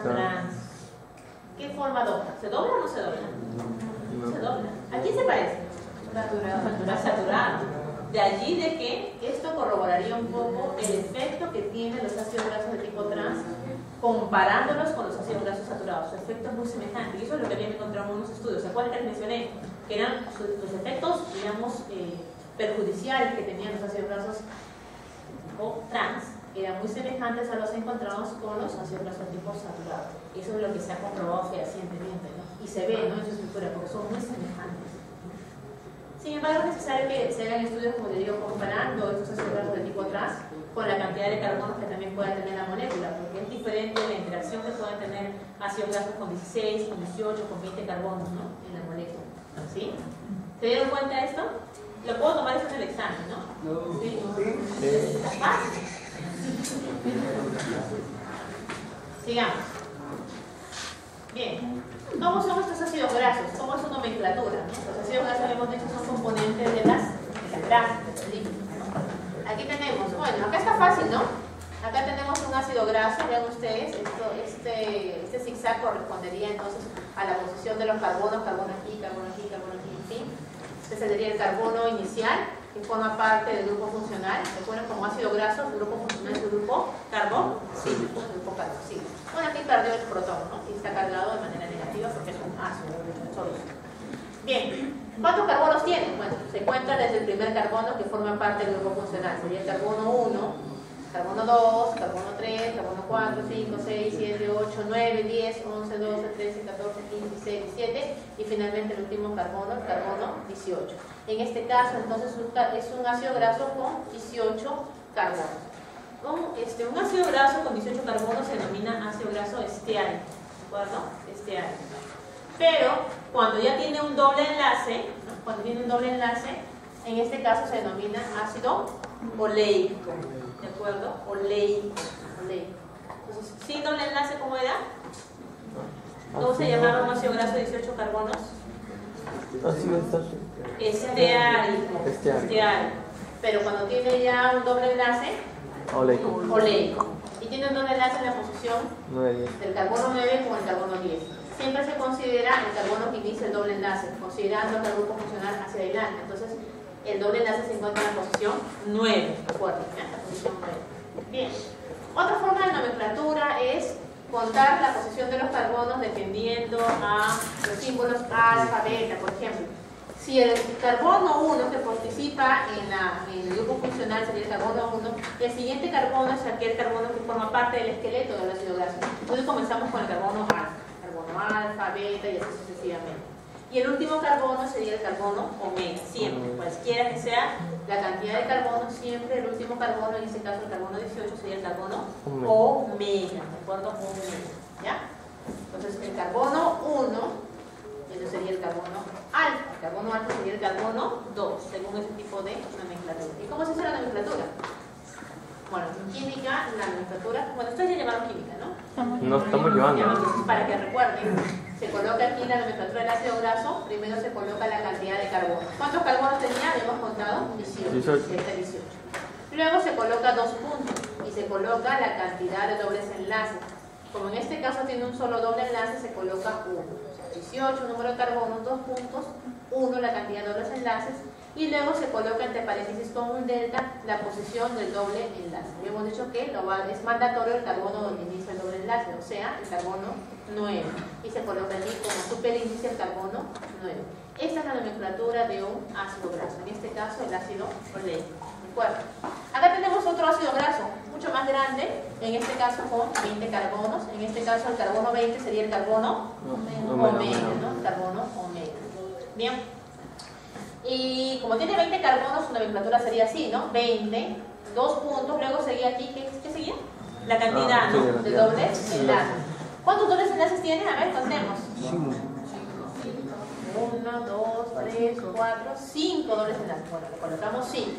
Trans. ¿Qué forma adopta? ¿Se dobla o no se dobla? No se dobla. ¿A quién se parece? Saturado. De allí de que esto corroboraría un poco el efecto que tienen los ácidos grasos de tipo trans comparándolos con los ácidos grasos saturados. Su efecto es muy semejante y eso es lo que habían encontrado en unos estudios. ¿Se acuerdan que les mencioné? Que eran los efectos, digamos, perjudiciales que tenían los ácidos grasos tipo trans, eran muy semejantes a los encontrados con los ácidos grasos de tipo saturado. Y eso es lo que se ha comprobado fehacientemente, ¿no? Y se ve, ¿no?, en su estructura, porque son muy semejantes. Sin embargo, es necesario que se hagan estudios, como les digo, comparando estos ácidos grasos de tipo trans con la cantidad de carbonos que también pueda tener la molécula, porque es diferente la interacción que pueden tener ácidos grasos con 16, con 18, con 20 carbonos, ¿no?, en la molécula. ¿Sí? ¿Se dieron cuenta de esto? Lo puedo tomar eso en el examen, ¿no? ¿Sí? ¿Está fácil? Sigamos. Bien. ¿Cómo son estos ácidos grasos? ¿Cómo es su nomenclatura? ¿No? Los ácidos grasos, hemos dicho, son componentes de las grasas, de los lípidos, ¿no? Aquí tenemos, bueno, acá está fácil, ¿no? Acá tenemos un ácido graso, vean ustedes, este zigzag correspondería entonces a la posición de los carbonos, carbono aquí, carbono aquí, carbono aquí, ¿sí? Este sería el carbono inicial, que forma parte del grupo funcional. Recuerden, como ácido graso, el grupo funcional es el grupo carboxílico. El grupo carboxílico. Bueno, aquí perdió el protón, ¿no? Y está cargado de manera negativa porque es un ácido, solo. Bien, ¿cuántos carbonos tiene? Bueno, se cuenta desde el primer carbono que forma parte del grupo funcional. Sería el carbono 1, carbono 2, carbono 3, carbono 4, 5, 6, 7, 8, 9, 10, 11, 12, 13, 14, 15, 16, 17 y finalmente el último carbono, el carbono 18. En este caso, entonces, es un ácido graso con 18 carbonos. Un ácido graso con 18 carbonos se denomina ácido graso esteárico, ¿de acuerdo? Esteárico. Pero cuando ya tiene un doble enlace, ¿no? Cuando tiene un doble enlace, en este caso se denomina ácido oleico, ¿de acuerdo? Oleico. Entonces, sin doble enlace, ¿cómo era? ¿Cómo se llamaba un ácido graso de 18 carbonos? Esteárico. Pero cuando tiene ya un doble enlace, oleico. Y tiene un doble enlace en la posición 9, del carbono 9 con el carbono 10. Siempre se considera el carbono que inicia el doble enlace, considerando que el grupo funcional hacia adelante. Entonces, el doble enlace se encuentra en la posición 9, recuerden, en la posición 9. Bien, otra forma de nomenclatura es contar la posición de los carbonos dependiendo a los símbolos alfa, beta, por ejemplo. Si el carbono 1 que participa en el grupo funcional sería el carbono 1, el siguiente carbono es aquel carbono que forma parte del esqueleto del ácido graso. Entonces comenzamos con el carbono alfa, beta y así sucesivamente. Y el último carbono sería el carbono omega, siempre, cualquiera que sea la cantidad de carbono, siempre el último carbono, en este caso el carbono 18, sería el carbono omega, ¿de acuerdo? Omega, ¿ya? Entonces el carbono 1, eso sería el carbono alfa, el carbono alfa sería el carbono 2, según ese tipo de nomenclatura. ¿Y cómo se hace la nomenclatura? Bueno, en química, la nomenclatura, bueno, ustedes ya llamaron química, ¿no? No estamos llevando. Entonces, para que recuerden, se coloca aquí la nomenclatura del ácido graso, primero se coloca la cantidad de carbono. ¿Cuántos carbonos tenía? Habíamos contado 18. Luego se coloca 2 puntos y se coloca la cantidad de dobles enlaces. Como en este caso tiene un solo doble enlace, se coloca 1. 18, número de carbonos, 2 puntos, 1, la cantidad de dobles enlaces, y luego se coloca entre paréntesis con un delta la posición del doble enlace. Habíamos dicho que es mandatorio el carbono donde inicia el doble enlace, o sea, el carbono 9, y se coloca allí como superíndice el carbono 9. Esta es la nomenclatura de un ácido graso, en este caso el ácido oleico. ¿De acuerdo? Acá tenemos otro ácido graso, mucho más grande, en este caso con 20 carbonos. En este caso el carbono 20 sería el carbono omega, ¿no? El carbono omega. Bien. Y como tiene 20 carbonos, su nomenclatura sería así, ¿no? 20, 2 puntos, luego seguía aquí, ¿qué seguía? La cantidad, ¿no? De dobles enlaces. ¿Cuántos dobles enlaces tiene? A ver, contemos. 1, 2, 3, 4, 5 dobles enlaces. Bueno, le colocamos 5.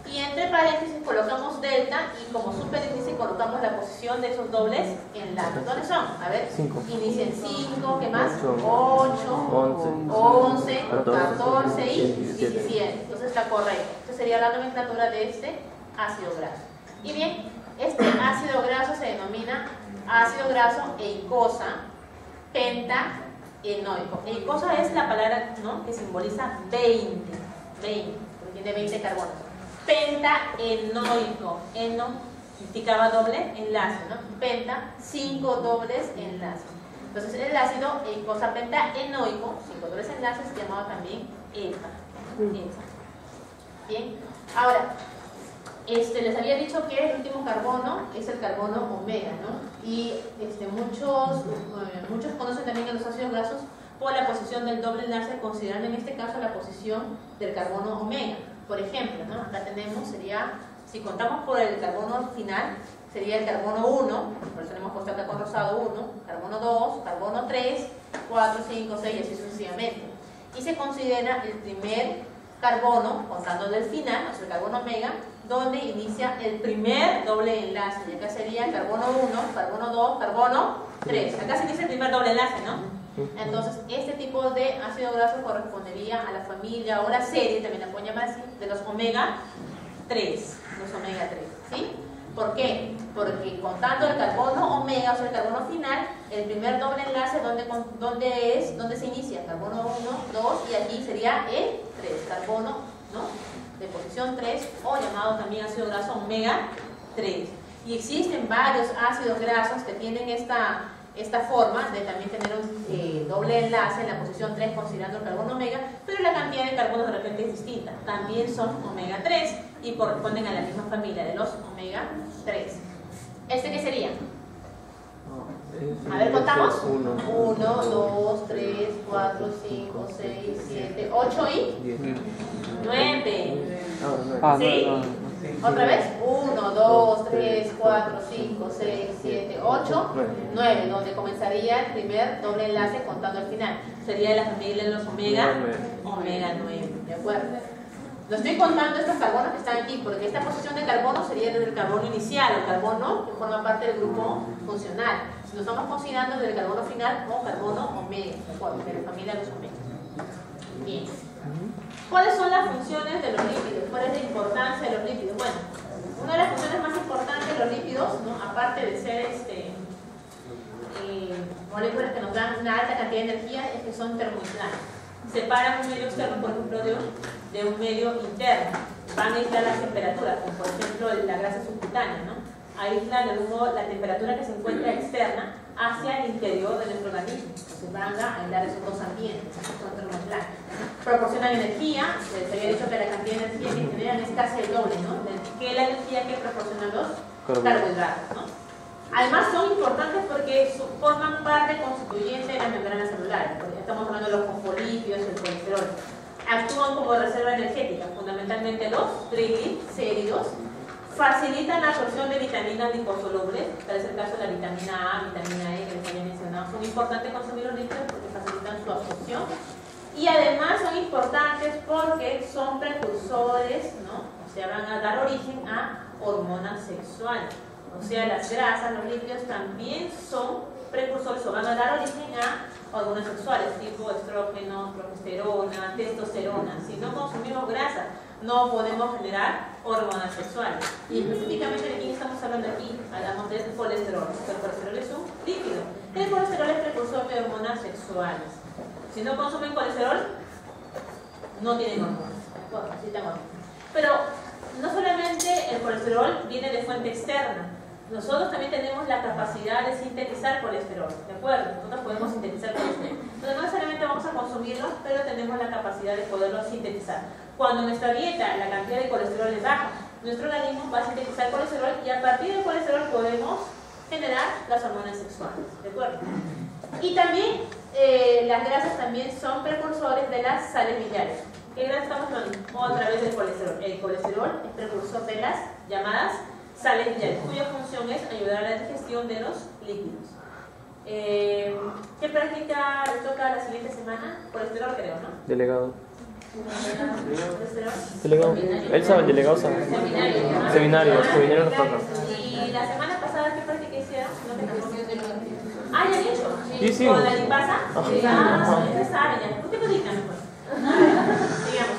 Y entre paréntesis colocamos delta y como superíndice colocamos la posición de esos dobles enlaces. ¿Dónde son? A ver, inicia en 5, ¿qué más? 8, 11, 14 y 17. Entonces está correcto. Esta sería la nomenclatura de este ácido graso. Y bien, este ácido graso se denomina ácido graso eicosa pentaenoico. Eicosa es la palabra, ¿no?, que simboliza 20, porque tiene 20 carbonos. Pentaenoico, eno indicaba doble enlace, ¿no? Penta, 5 dobles enlaces. Entonces el ácido eicosa pentaenoico, 5 dobles enlaces, llamado también eta. Bien, ahora, les había dicho que el último carbono es el carbono omega, ¿no? Y muchos conocen también a los ácidos grasos por la posición del doble enlace, considerando en este caso la posición del carbono omega. Por ejemplo, ¿no? Acá tenemos, si contamos por el carbono final, sería el carbono 1, por eso le hemos puesto acá con rosado 1, carbono 2, carbono 3, 4, 5, 6 y así sucesivamente. Y se considera el primer carbono, contando del final, o sea, el carbono omega, donde inicia el primer doble enlace. Y acá sería el carbono 1, carbono 2, carbono 3. Acá se inicia el primer doble enlace, ¿no? Entonces, este tipo de ácido graso correspondería a la familia o la serie, también la pueden llamar así, de los omega 3. Los omega 3, ¿sí? ¿Por qué? Porque contando el carbono omega, o sea, el carbono final, el primer doble enlace, ¿dónde se inicia? Carbono 1, 2 y aquí sería el 3. carbono, ¿no?, de posición 3, o llamado también ácido graso omega 3. Y existen varios ácidos grasos que tienen esta forma de también tener un doble enlace en la posición 3 considerando el carbono omega, pero la cantidad de carbonos de repente es distinta. También son omega 3 y corresponden a la misma familia de los omega 3. ¿Este qué sería? A ver, contamos. 1, 2, 3, 4, 5, 6, 7, 8 y 9. ¿Sí? Otra vez. 1, 2, 3, 4, 5, 6, 7, 8, 9. Donde comenzaría el primer doble enlace contando al final. Sería de la familia de los omega 9. ¿De acuerdo? No estoy contando estos carbonos que están aquí, porque esta posición de carbono sería desde el carbono inicial, el carbono que forma parte del grupo funcional. Si lo estamos considerando desde el carbono final o carbono omega, ¿de acuerdo? De la familia de los omega. Bien. ¿Cuáles son las funciones de los lípidos? ¿Cuál es la importancia de los lípidos? Bueno, una de las funciones más importantes de los lípidos, ¿no?, aparte de ser moléculas que nos dan una alta cantidad de energía, es que son termoaislantes. Separan un medio externo, por ejemplo, de un medio interno. Van a aislar las temperaturas, como por ejemplo la grasa subcutánea, ¿no? Aíslan de algún modo la temperatura que se encuentra externa hacia el interior de nuestro organismo. Entonces van a aislar esos dos ambientes, son termoaislantes. Proporcionan energía, les había dicho que la cantidad de energía que generan es casi el doble, ¿no?, que la energía que proporcionan los carbohidratos, ¿no? Además son importantes porque forman parte constituyente de la membrana celular. Estamos hablando de los fosfolípidos y el colesterol. Actúan como reserva energética, fundamentalmente los triglicéridos. Facilitan la absorción de vitaminas liposolubles, tal es el caso de la vitamina A, vitamina E que les había mencionado. Son importantes consumir los lípidos porque facilitan su absorción. Y además son importantes porque son precursores, ¿no?, o sea, van a dar origen a hormonas sexuales. O sea, las grasas, los lípidos también son precursores o van a dar origen a hormonas sexuales tipo estrógeno, progesterona, testosterona. Si no consumimos grasa, no podemos generar hormonas sexuales. Y específicamente de quién estamos hablando aquí, hablamos del colesterol. El colesterol es un lípido. El colesterol es precursor de hormonas sexuales. Si no consumen colesterol, no tienen hormonas. Necesitan hormonas. Pero no solamente el colesterol viene de fuente externa. Nosotros también tenemos la capacidad de sintetizar colesterol, ¿de acuerdo? Nosotros podemos sintetizar colesterol. Entonces no necesariamente vamos a consumirlo, pero tenemos la capacidad de poderlo sintetizar. Cuando en nuestra dieta la cantidad de colesterol es baja, nuestro organismo va a sintetizar colesterol y a partir del colesterol podemos generar las hormonas sexuales, ¿de acuerdo? Y también las grasas también son precursores de las sales biliares. ¿Qué grasas estamos hablando? O a través del colesterol. El colesterol es precursor de las llamadas sales biliares, cuya función es ayudar a la digestión de los líquidos. ¿Qué práctica les toca la siguiente semana? Colesterol, creo, ¿no? Delegado. ¿Colesterol? Delegado. Él sabe, el delegado sabe. Seminario nos toca. ¿Y la semana pasada qué práctica hicieron? No te tampoco. Ah, ¿ya han hecho? Sí. ¿Con la lipasa? Sí, ya saben, ya. ¿Por qué no dictan mejor? Sigamos.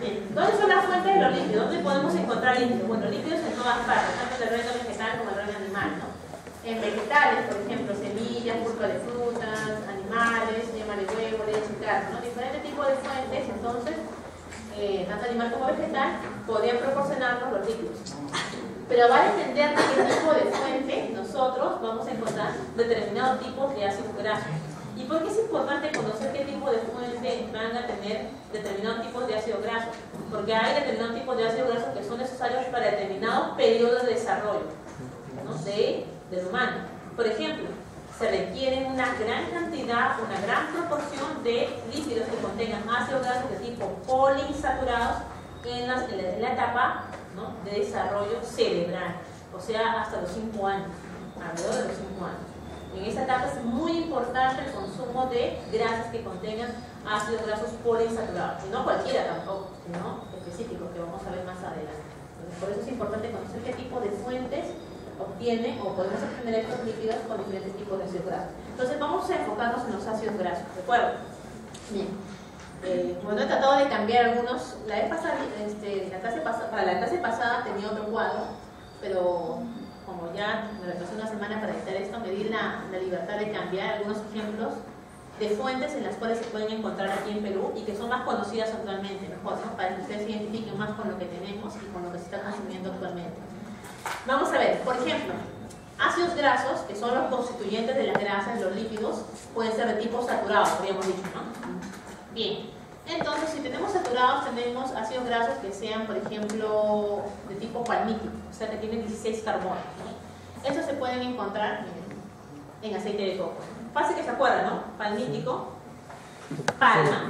Bien. ¿Dónde son las fuentes de los lípidos? ¿Dónde podemos encontrar lípidos? Bueno, lípidos en todas partes, tanto en el reino vegetal como en el reino animal, ¿no? En vegetales, por ejemplo, semillas, pulpa de frutas, animales, yema de huevo, leche, carne, ¿no? Diferentes tipos de fuentes, entonces, tanto animal como vegetal, podrían proporcionarnos los lípidos. Pero va a depender de qué tipo de fuente nosotros vamos a encontrar determinados tipos de ácidos grasos. ¿Y por qué es importante conocer qué tipo de fuente van a tener determinados tipos de ácidos grasos? Porque hay determinados tipos de ácidos grasos que son necesarios para determinados periodos de desarrollo, ¿no?, del humano. Por ejemplo, se requiere una gran cantidad, una gran proporción de lípidos que contengan ácidos grasos de tipo poliinsaturados en la etapa, ¿no?, de desarrollo cerebral, o sea, hasta los 5 años, alrededor de los 5 años. En esa etapa es muy importante el consumo de grasas que contengan ácidos grasos poliinsaturados, y no cualquiera tampoco, sino específicos que vamos a ver más adelante. Entonces, por eso es importante conocer qué tipo de fuentes obtiene o podemos obtener estos lípidos con diferentes tipos de ácidos grasos. Entonces vamos a enfocarnos en los ácidos grasos, ¿de acuerdo? Bien. Bueno, he tratado de cambiar algunos. La vez pasada, para la clase pasada tenía otro cuadro, pero como ya me retrasé una semana para editar esto, me di la libertad de cambiar algunos ejemplos de fuentes en las cuales se pueden encontrar aquí en Perú y que son más conocidas actualmente, mejor, ¿no? Para que ustedes se identifiquen más con lo que tenemos y con lo que se está consumiendo actualmente. Vamos a ver, por ejemplo, ácidos grasos, que son los constituyentes de las grasas, los lípidos, pueden ser de tipo saturado, habíamos dicho, ¿no? Bien, entonces si tenemos saturados, tenemos ácidos grasos que sean, por ejemplo, de tipo palmítico, o sea que tienen 16 carbonos, ¿no? Estos se pueden encontrar en aceite de coco. Fácil que se acuerdan, ¿no? Palmítico, palma,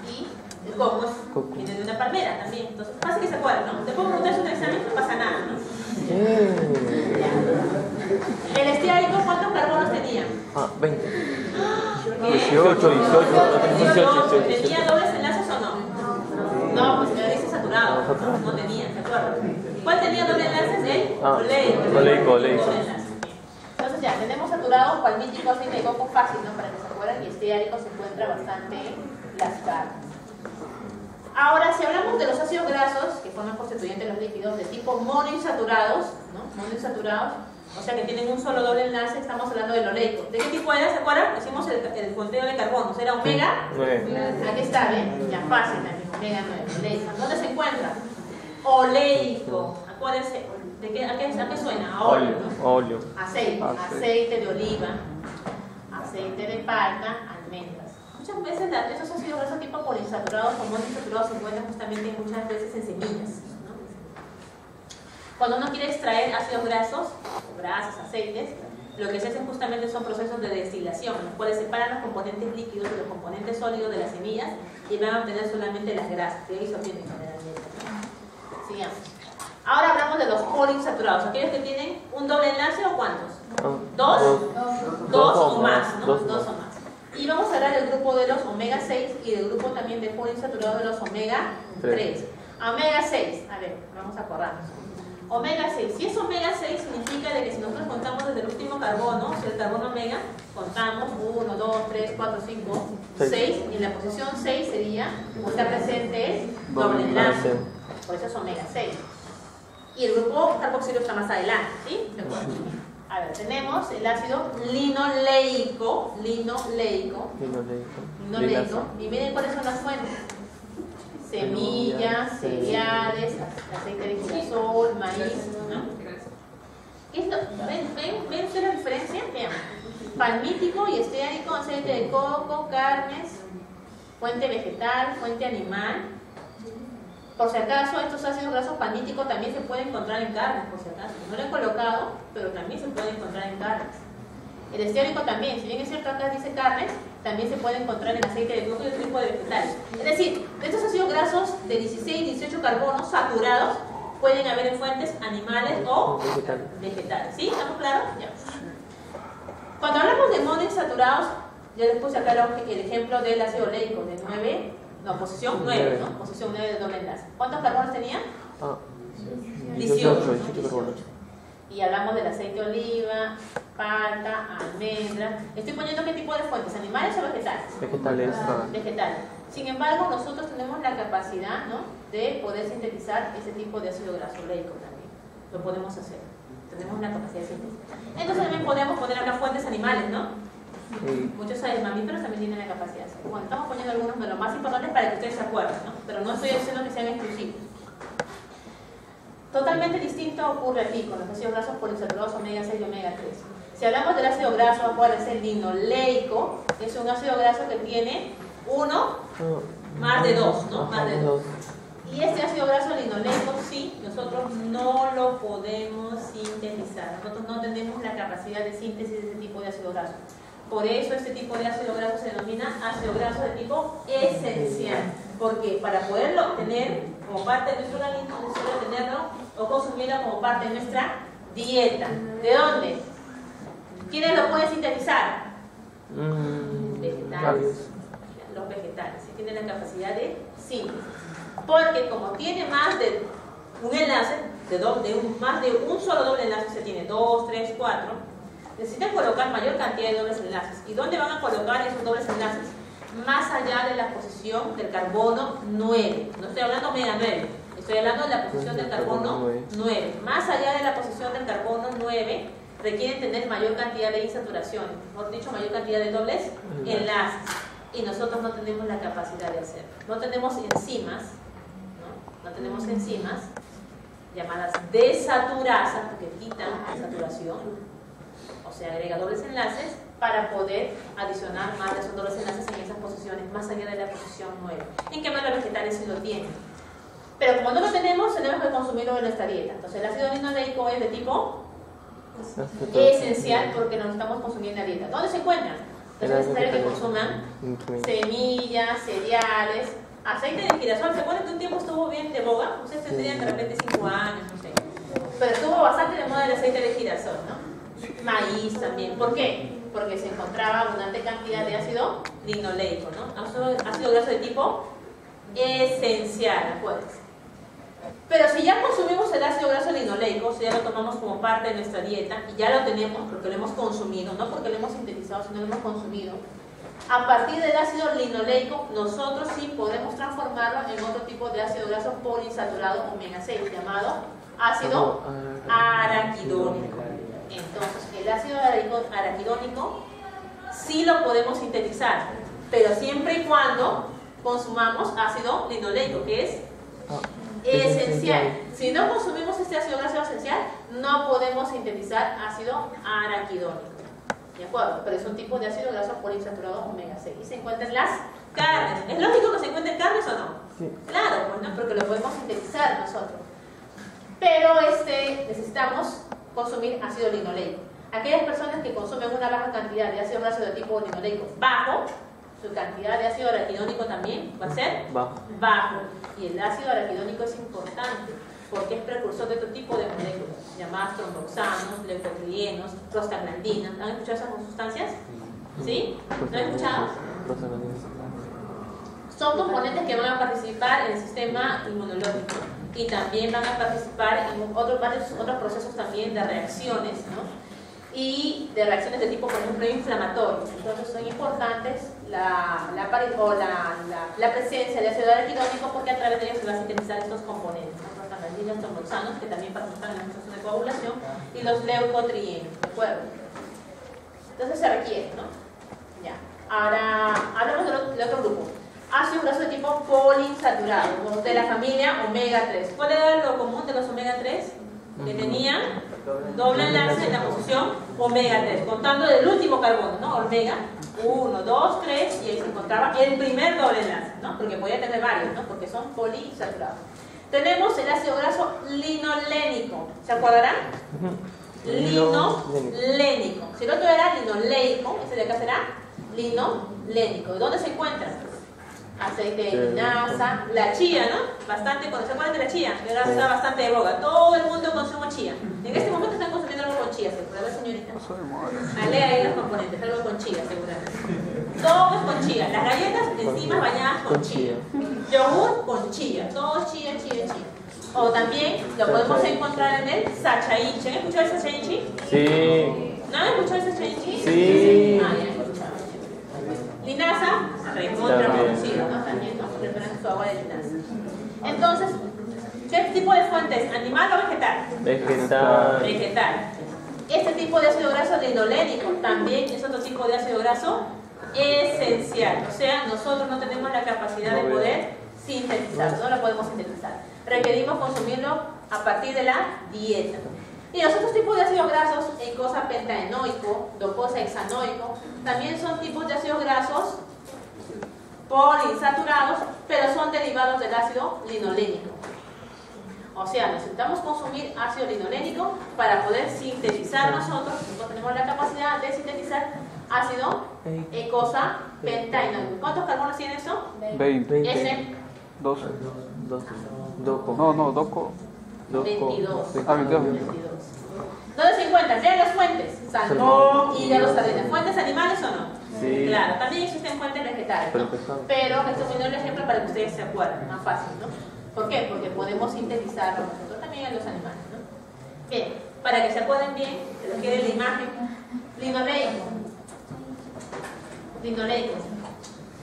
y el coco viene de una palmera también. Entonces, fácil que se acuerdan, ¿no? Te puedo preguntar si un examen, no pasa nada, ¿no? El estiárico, ¿cuántos carbonos tenía? 20. 18. 18. ¿Tenía dobles enlaces o no? No, pues me lo dice saturado. No tenía, ¿se acuerdan? ¿Cuál tenía doble enlaces? El oleico. Entonces ya, tenemos saturados, palmítico, aceite de coco, fácil, ¿no? Para que se acuerden, y estiárico se encuentra bastante en las carnes. Ahora, si hablamos de los ácidos grasos, que forman constituyentes de los lípidos, de tipo monoinsaturados, ¿no? Monoinsaturados, o sea que tienen un solo doble enlace, estamos hablando del oleico. ¿De qué tipo era? ¿Se acuerdan? Hicimos el conteo de carbonos, ¿era omega? 9. Aquí está, ¿ven? Ya fácil también, omega 9, oleico. ¿Dónde se encuentra? Oleico. Acuérdense, ¿a qué suena? A óleo, ¿no? Óleo. Aceite de oliva, aceite de palta, almendras. Muchas veces esos ácidos grasos tipo poliinsaturados o monoinsaturados se encuentran justamente muchas veces en semillas, ¿no? Cuando uno quiere extraer ácidos grasos, grasas, aceites, lo que se hacen justamente son procesos de destilación, en los cuales separan los componentes líquidos de los componentes sólidos de las semillas y van a obtener solamente las grasas, que ahí se obtienen generalmente. Sigamos. Ahora hablamos de los poliinsaturados, aquellos que tienen un doble enlace o ¿cuántos? Dos o más, ¿no? Dos o más. Y vamos a hablar del grupo de los omega 6 y del grupo también de poliinsaturados de los omega 3. Omega 6, a ver, vamos a acordarnos. Omega 6, si es omega 6 significa de que si nosotros contamos desde el último carbono, o sea el carbono omega, contamos 1, 2, 3, 4, 5, 6, y en la posición 6 sería, como está presente, es doble enlace. Por eso es omega 6. Y el grupo carboxilo está más adelante, ¿sí? ¿De acuerdo? A ver, tenemos el ácido linoleico. Y miren cuáles son las fuentes. Semillas, cereales, aceite de girasol, maíz, ¿no? ¿Ven ustedes la diferencia? Vean. Palmítico y estiárico, aceite de coco, carnes, fuente vegetal, fuente animal. Por si acaso, estos ácidos grasos palmíticos también se pueden encontrar en carnes, por si acaso. No lo he colocado, pero también se pueden encontrar en carnes. El estiárico también, si bien es cierto acá dice carnes, también se puede encontrar en aceite de coco y otro tipo de vegetales. Es decir, de estos ácidos grasos de 16 y 18 carbonos saturados, pueden haber en fuentes animales o vegetales. ¿Sí? ¿Estamos claros? Ya. Cuando hablamos de monoinsaturados, ya les puse acá el ejemplo del ácido oleico de 9. No, posición 9, ¿no? Posición 9 de doble enlace. ¿Cuántos carbonos tenía? 18 carbonos. Y hablamos del aceite de oliva, palta, almendra. Estoy poniendo qué tipo de fuentes, animales o vegetales. Vegetales. Sin embargo, nosotros tenemos la capacidad, ¿no?, de poder sintetizar ese tipo de ácido graso oleico también. Lo podemos hacer. Tenemos la capacidad de síntesis. Entonces también podemos poner acá fuentes animales, ¿no? Muchos mamíferos también tienen la capacidad de hacer. Bueno, estamos poniendo algunos de los más importantes para que ustedes se acuerden, ¿no? Pero no estoy diciendo que sean exclusivos. Totalmente distinto ocurre aquí con los ácidos grasos poliinsaturados omega 6 y omega 3. Si hablamos del ácido graso, acuérdense, el linoleico es un ácido graso que tiene más de 2, ¿no? Más de 2. Y este ácido graso linoleico, sí, nosotros no lo podemos sintetizar. Nosotros no tenemos la capacidad de síntesis de este tipo de ácido graso. Por eso este tipo de ácido graso se denomina ácido graso de tipo esencial. Porque para poderlo obtener como parte de nuestro organismo, necesitamos tenerlo o consumirlo como parte de nuestra dieta. ¿De dónde? ¿Quiénes lo pueden sintetizar? Vegetales. Los vegetales, sí tienen la capacidad de síntesis. Porque como tiene más de un enlace, más de un solo doble enlace, se tiene 2, 3, 4, necesitan colocar mayor cantidad de dobles enlaces. ¿Y dónde van a colocar esos dobles enlaces? Más allá de la posición del carbono 9. No estoy hablando de omega 9, estoy hablando de la posición del carbono 9. Más allá de la posición del carbono 9 requieren tener mayor cantidad de insaturaciones, mejor dicho, mayor cantidad de dobles enlaces. Y nosotros no tenemos la capacidad de hacerlo. No tenemos enzimas, ¿no? No tenemos enzimas llamadas desaturasas, porque quitan la saturación, o sea, agrega dobles enlaces para poder adicionar más de esos dobles enlaces en esas posiciones, más allá de la posición 9. En cambio, los vegetales sí lo tienen. Pero como no lo tenemos que consumirlo en nuestra dieta. Entonces, el ácido linoleico es de tipo esencial porque nos estamos consumiendo en la dieta. ¿Dónde se encuentra? Entonces, es necesario que consuman semillas, cereales, aceite de girasol. ¿Se acuerdan que un tiempo estuvo bien de boga? Ustedes tendrían de repente 5 años, no sé. Pero estuvo bastante de moda el aceite de girasol, ¿no? Maíz también. ¿Por qué? Porque se encontraba abundante cantidad de ácido linoleico, ¿no? Ácido graso de tipo esencial, acuérdense. Pero si ya consumimos el ácido graso linoleico, si ya lo tomamos como parte de nuestra dieta y ya lo tenemos porque lo hemos consumido, no porque lo hemos sintetizado, sino lo hemos consumido, a partir del ácido linoleico nosotros sí podemos transformarlo en otro tipo de ácido graso poliinsaturado omega 6 llamado ácido araquidónico. Entonces, el ácido araquidónico sí lo podemos sintetizar, pero siempre y cuando consumamos ácido linoleico, que es esencial. Si no consumimos este ácido graso esencial, no podemos sintetizar ácido araquidónico. ¿De acuerdo? Pero es un tipo de ácido graso poliinsaturado omega 6 y se encuentra en las carnes. ¿Es lógico que se encuentre en carnes o no? Sí. Claro, pues no, porque lo podemos sintetizar nosotros. Pero necesitamos consumir ácido linoleico. Aquellas personas que consumen una baja cantidad de ácido graso de tipo linoleico bajo, su cantidad de ácido araquidónico también va a ser bajo. Y el ácido araquidónico es importante porque es precursor de otro tipo de moléculas llamadas tromboxanos, leucotrienos, prostaglandinas. ¿Han escuchado esas sustancias? ¿Sí? ¿No han escuchado? Son componentes que van a participar en el sistema inmunológico y también van a participar en otros procesos también de reacciones, ¿no? Y de reacciones de tipo, por ejemplo, inflamatorio. Entonces son importantes la presencia de ácido araquidónico porque a través de ellos se van a sintetizar estos componentes, los prostaglandinos, tromboxanos, que también participan en el proceso de coagulación, y los leucotrienos, ¿de acuerdo? Entonces se requiere, ¿no? Ya. Ahora hablamos del otro grupo. Ácidos grasos de tipo poliinsaturado, de la familia omega 3. ¿Cuál era lo común de los omega 3? Que tenían doble enlace en la posición omega 3, contando del último carbono, ¿no? Omega 1, 2, 3, y ahí se encontraba el primer doble enlace, ¿no? Porque podía tener varios, ¿no? Porque son poliinsaturados. Tenemos el ácido graso linolénico, ¿se acordarán? Linolénico. Si el otro era linoleico, ese de acá será linolénico. ¿Dónde se encuentra? Aceite de linaza, la chía, ¿no? Bastante, cuando se acuerdan de la chía, que ahora está bastante de boga. Todo el mundo consume chía. En este momento están consumiendo algo con chía, seguro. A ver, señorita. Lea ahí los componentes, algo con chía, seguramente. Todo es con chía. Las galletas encima bañadas con chía. Yogur con chía. Todo es chía, chía, chía. O también lo podemos encontrar en el sachaichi. ¿Han escuchado el sachaichi? Sí. ¿No han escuchado el sachaichi? Sí. Ah, ya he escuchado. Linaza, recontra producido, ¿no? También, ¿no? Preparan su agua de linaza. Entonces, ¿qué tipo de fuentes? ¿Animal o vegetal? Vegetal. Vegetal. Este tipo de ácido graso linolénico también es otro tipo de ácido graso esencial. O sea, nosotros no tenemos la capacidad de poder sintetizarlo, no lo podemos sintetizar. Requerimos consumirlo a partir de la dieta. Y los otros tipos de ácidos grasos, eicosa pentaenoico, docosa hexanoico, también son tipos de ácidos grasos poliinsaturados, pero son derivados del ácido linolénico. O sea, necesitamos consumir ácido linolénico para poder sintetizar nosotros, no tenemos la capacidad de sintetizar ácido eicosa pentaenoico. ¿Cuántos carbonos tiene eso? 20. Ese 12. Doco. No, Doco. 22. Ah, 22. ¿Dónde se encuentran? Vean las fuentes. Salmón, hígado, sardinas. ¿Fuentes animales o no? Sí. Claro, también existen fuentes vegetales, ¿no? Pero esto es un ejemplo para que ustedes se acuerden, más fácil, ¿no? ¿Por qué? Porque podemos sintetizarlo nosotros también en los animales, ¿no? Bien, para que se acuerden bien, se les quede la imagen. Linoleico. Linoleico.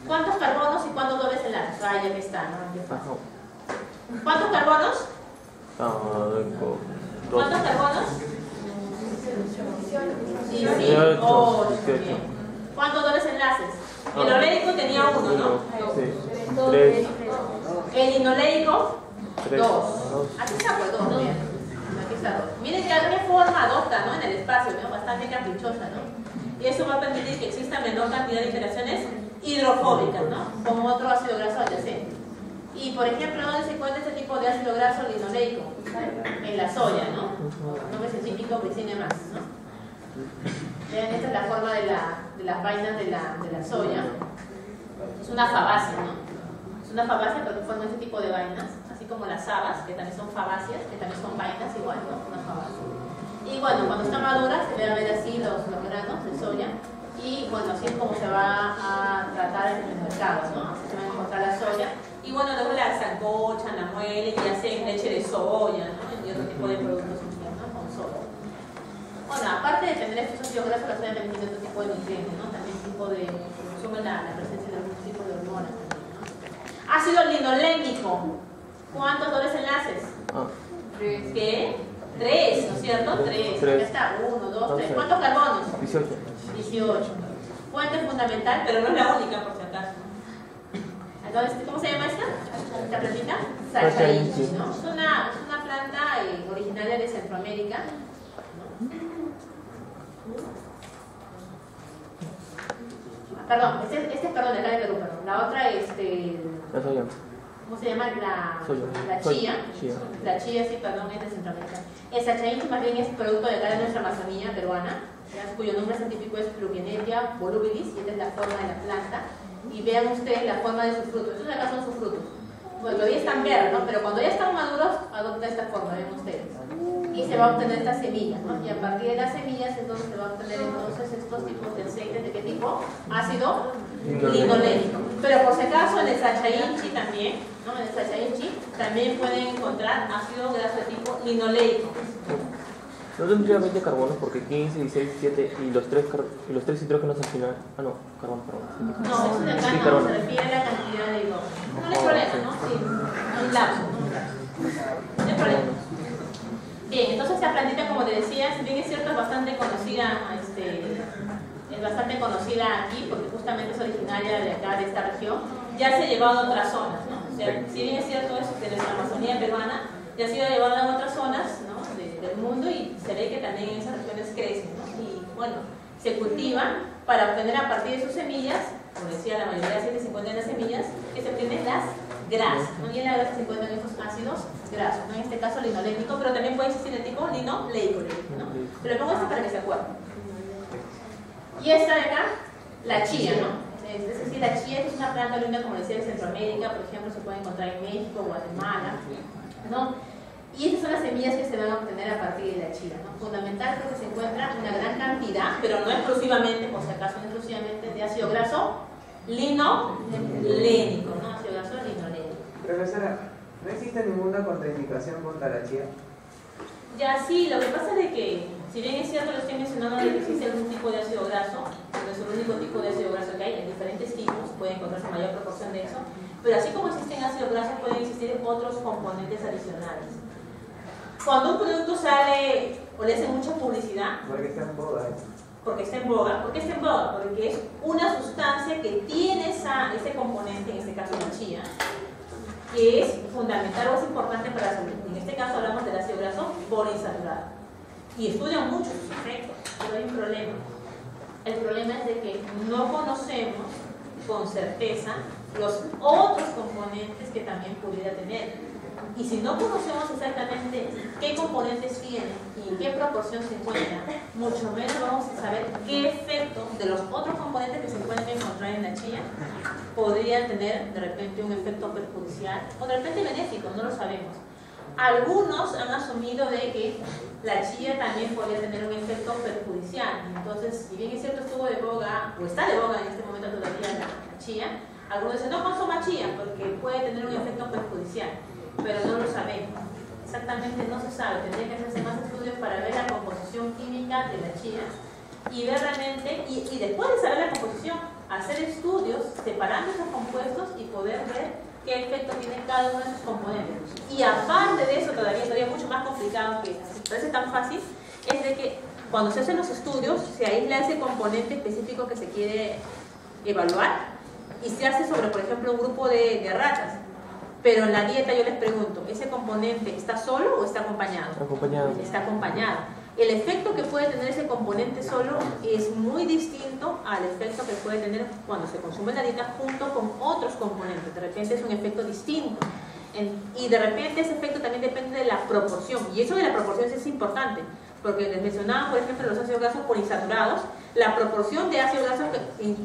¿Cuántos carbonos y cuántos dobles enlaces? Ah, ya que está, ¿no? ¿Cuántos carbonos? ¿Cuántos carbonos? 18. Bien. ¿Cuántos dobles enlaces? El oleico tenía 1, ¿no? Sí. 3. El linoleico, 3. 2. Aquí está, pues 2. Bien. Aquí está 2. Miren qué forma adopta, ¿no? En el espacio, ¿no? Bastante caprichosa, ¿no? Y eso va a permitir que exista menor cantidad de interacciones hidrofóbicas, ¿no? Con otro ácido graso adyacente. Y por ejemplo, ¿dónde se encuentra este tipo de ácido graso linoleico? En la soya, ¿no? Nombre científico Glycine más, ¿no? Vean, esta es la forma de las vainas de la soya. Es una fabácea, ¿no? Es una fabácea porque forma este tipo de vainas, así como las habas, que también son fabáceas, que también son vainas, igual, ¿no? Una fabácea. Y bueno, cuando están maduras se ve a ver así los granos de soya. Y bueno, así es como se va a tratar en el mercado, ¿no? Así se va a encontrar la soya. Y bueno, luego la sancochan, la muelen y hacen leche de soya, ¿no? Y otro tipo de productos, ¿no? Con soya. Bueno, aparte de tener estos ácidos grasos, la soya también tiene otro tipo de nutrientes, ¿no? También tipo de consume la presencia de algún tipo de hormonas también, ¿no? Ácido linolénico. ¿Cuántos dobles enlaces? ¿Qué? 3, ¿no es cierto? 3. Acá está, 1, 2, 3. ¿Cuántos carbonos? 18. 18. Fuente fundamental, pero no es la única por si acaso. Entonces, ¿cómo se llama esta? ¿Esta plantita? Sachainchi, ¿no? Es una planta originaria de Centroamérica, ¿no? Perdón, este es perdón, de acá de Perú, perdón. La otra es La soya. ¿cómo se llama? La chía. La chía, sí, perdón, es de Centroamérica. El sachainchi más bien es producto de acá de nuestra Amazonía peruana, cuyo nombre científico es Pluginetia volubilis, y esta es la forma de la planta. Y vean ustedes la forma de sus frutos. Estos de acá son sus frutos. Bueno, todavía están verdes, ¿no? Pero cuando ya están maduros, adopta esta forma, ven ustedes. Y se va a obtener estas semillas, ¿no? Y a partir de las semillas, entonces se va a obtener entonces estos tipos de aceites. ¿De qué tipo? Ácido linolénico. Pero por si acaso en el sachainchi también, ¿no? En el sachainchi también pueden encontrar ácido graso de tipo linoleico. No tendría 20 carbonos porque 15, 16, 17 y los 3 hidrógenos al final. Ah, no, carbono. No, eso de acá no se refiere a la cantidad de hidrógeno. No hay problema, ¿no? Sí, un lapso, no hay problema. Bien, entonces esta plantita, como te decía, si bien es cierto, es bastante conocida, aquí, porque justamente es originaria de acá, de esta región, ya se ha llevado a otras zonas, ¿no? O sea, si bien es cierto eso, que nuestra Amazonía peruana ya ha sido llevada a otras zonas, ¿no? Del mundo, y se ve que también en esas regiones crecen, ¿no? Y bueno, se cultivan para obtener a partir de sus semillas, como decía, la mayoría de aceites se encuentran en las semillas, que se obtienen las grasas, ¿no? Y en la grasa se encuentran estos ácidos grasos, ¿no? En este caso linolénico, pero también puede existir el tipo linoleico, ¿no? Pero le pongo este para que se acuerden. Y esta de acá, la chía, ¿no? Es decir, la chía es una planta linda, como decía, de Centroamérica, por ejemplo, se puede encontrar en México, Guatemala, ¿no? Y estas son las semillas que se van a obtener a partir de la chía, ¿no? Fundamental porque se encuentra una gran cantidad, pero no exclusivamente, por si acaso, no exclusivamente, de ácido graso linolénico, ¿no? Ácido graso linolénico. Profesora, ¿no existe ninguna contraindicación contra la chía? Ya sí, lo que pasa es de que, si bien es cierto, lo estoy mencionando de que existe algún tipo de ácido graso, no es el único tipo de ácido graso que hay, en diferentes tipos, puede encontrarse mayor proporción de eso, pero así como existen ácidos grasos, pueden existir otros componentes adicionales. Cuando un producto sale o le hacen mucha publicidad, Porque está en boga. porque está en boga, ¿por qué está en boga? Porque es una sustancia que tiene ese componente, en este caso la chía, que es fundamental o es importante para la salud. En este caso hablamos del ácido graso poliinsaturado. Y estudian mucho sus efectos, pero hay un problema. El problema es de que no conocemos con certeza los otros componentes que también pudiera tener. Y si no conocemos exactamente qué componentes tienen y en qué proporción se encuentran, mucho menos vamos a saber qué efecto de los otros componentes que se pueden encontrar en la chía podrían tener de repente un efecto perjudicial o de repente benéfico, no lo sabemos. Algunos han asumido de que la chía también podría tener un efecto perjudicial. Entonces, si bien es cierto, estuvo de boga, o está de boga en este momento todavía la chía, algunos dicen no consuma chía porque puede tener un efecto perjudicial, pero no lo sabemos. Exactamente no se sabe, tendría que hacerse más estudios para ver la composición química de la chía y ver realmente, y después de saber la composición, hacer estudios separando esos compuestos y poder ver qué efecto tiene cada uno de esos componentes. Y aparte de eso, todavía mucho más complicado, que parece tan fácil, es de que cuando se hacen los estudios, se aísla ese componente específico que se quiere evaluar y se hace sobre, por ejemplo, un grupo de ratas. Pero en la dieta yo les pregunto, ¿ese componente está solo o está acompañado? Acompañado. Está acompañado. El efecto que puede tener ese componente solo es muy distinto al efecto que puede tener cuando se consume la dieta junto con otros componentes. De repente es un efecto distinto. Y de repente ese efecto también depende de la proporción. Y eso de la proporción es importante, porque les mencionaba, por ejemplo, los ácidos grasos poliinsaturados. La proporción de ácidos grasos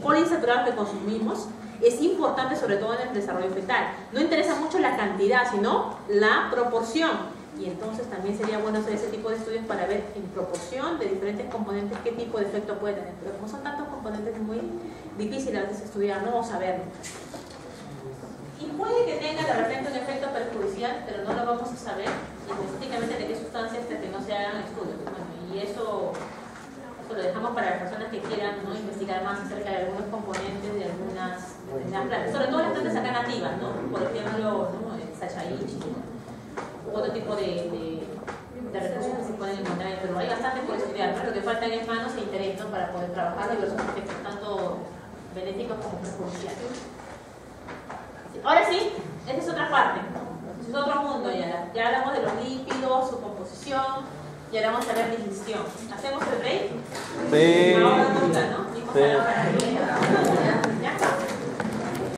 poliinsaturados que consumimos es importante, sobre todo en el desarrollo fetal. No interesa mucho la cantidad, sino la proporción. Y entonces también sería bueno hacer ese tipo de estudios para ver en proporción de diferentes componentes qué tipo de efecto puede tener. Pero como son tantos componentes, es muy difícil a veces estudiar, no saberlo. Y puede que tenga de repente un efecto perjudicial, pero no lo vamos a saber específicamente de qué sustancias hasta que no se hagan estudios. Bueno, y eso lo dejamos para las personas que quieran, ¿no?, investigar más acerca de algunos componentes de algunas plantas, sobre todo las plantas acá nativas, ¿no? Por ejemplo, ¿no?, el sachaichi, u otro tipo de recursos que se pueden encontrar, pero hay bastante por estudiar, ¿no? Lo que falta es manos e interés, ¿no?, para poder trabajar diversos efectos, tanto benéficos como perjudiciales. Ahora sí, esta es otra parte, es otro mundo ya. Ya hablamos de los lípidos, su composición, y ahora vamos a ver digestión. ¿Hacemos el break? Sí. Ahora nunca, ¿no? Sí.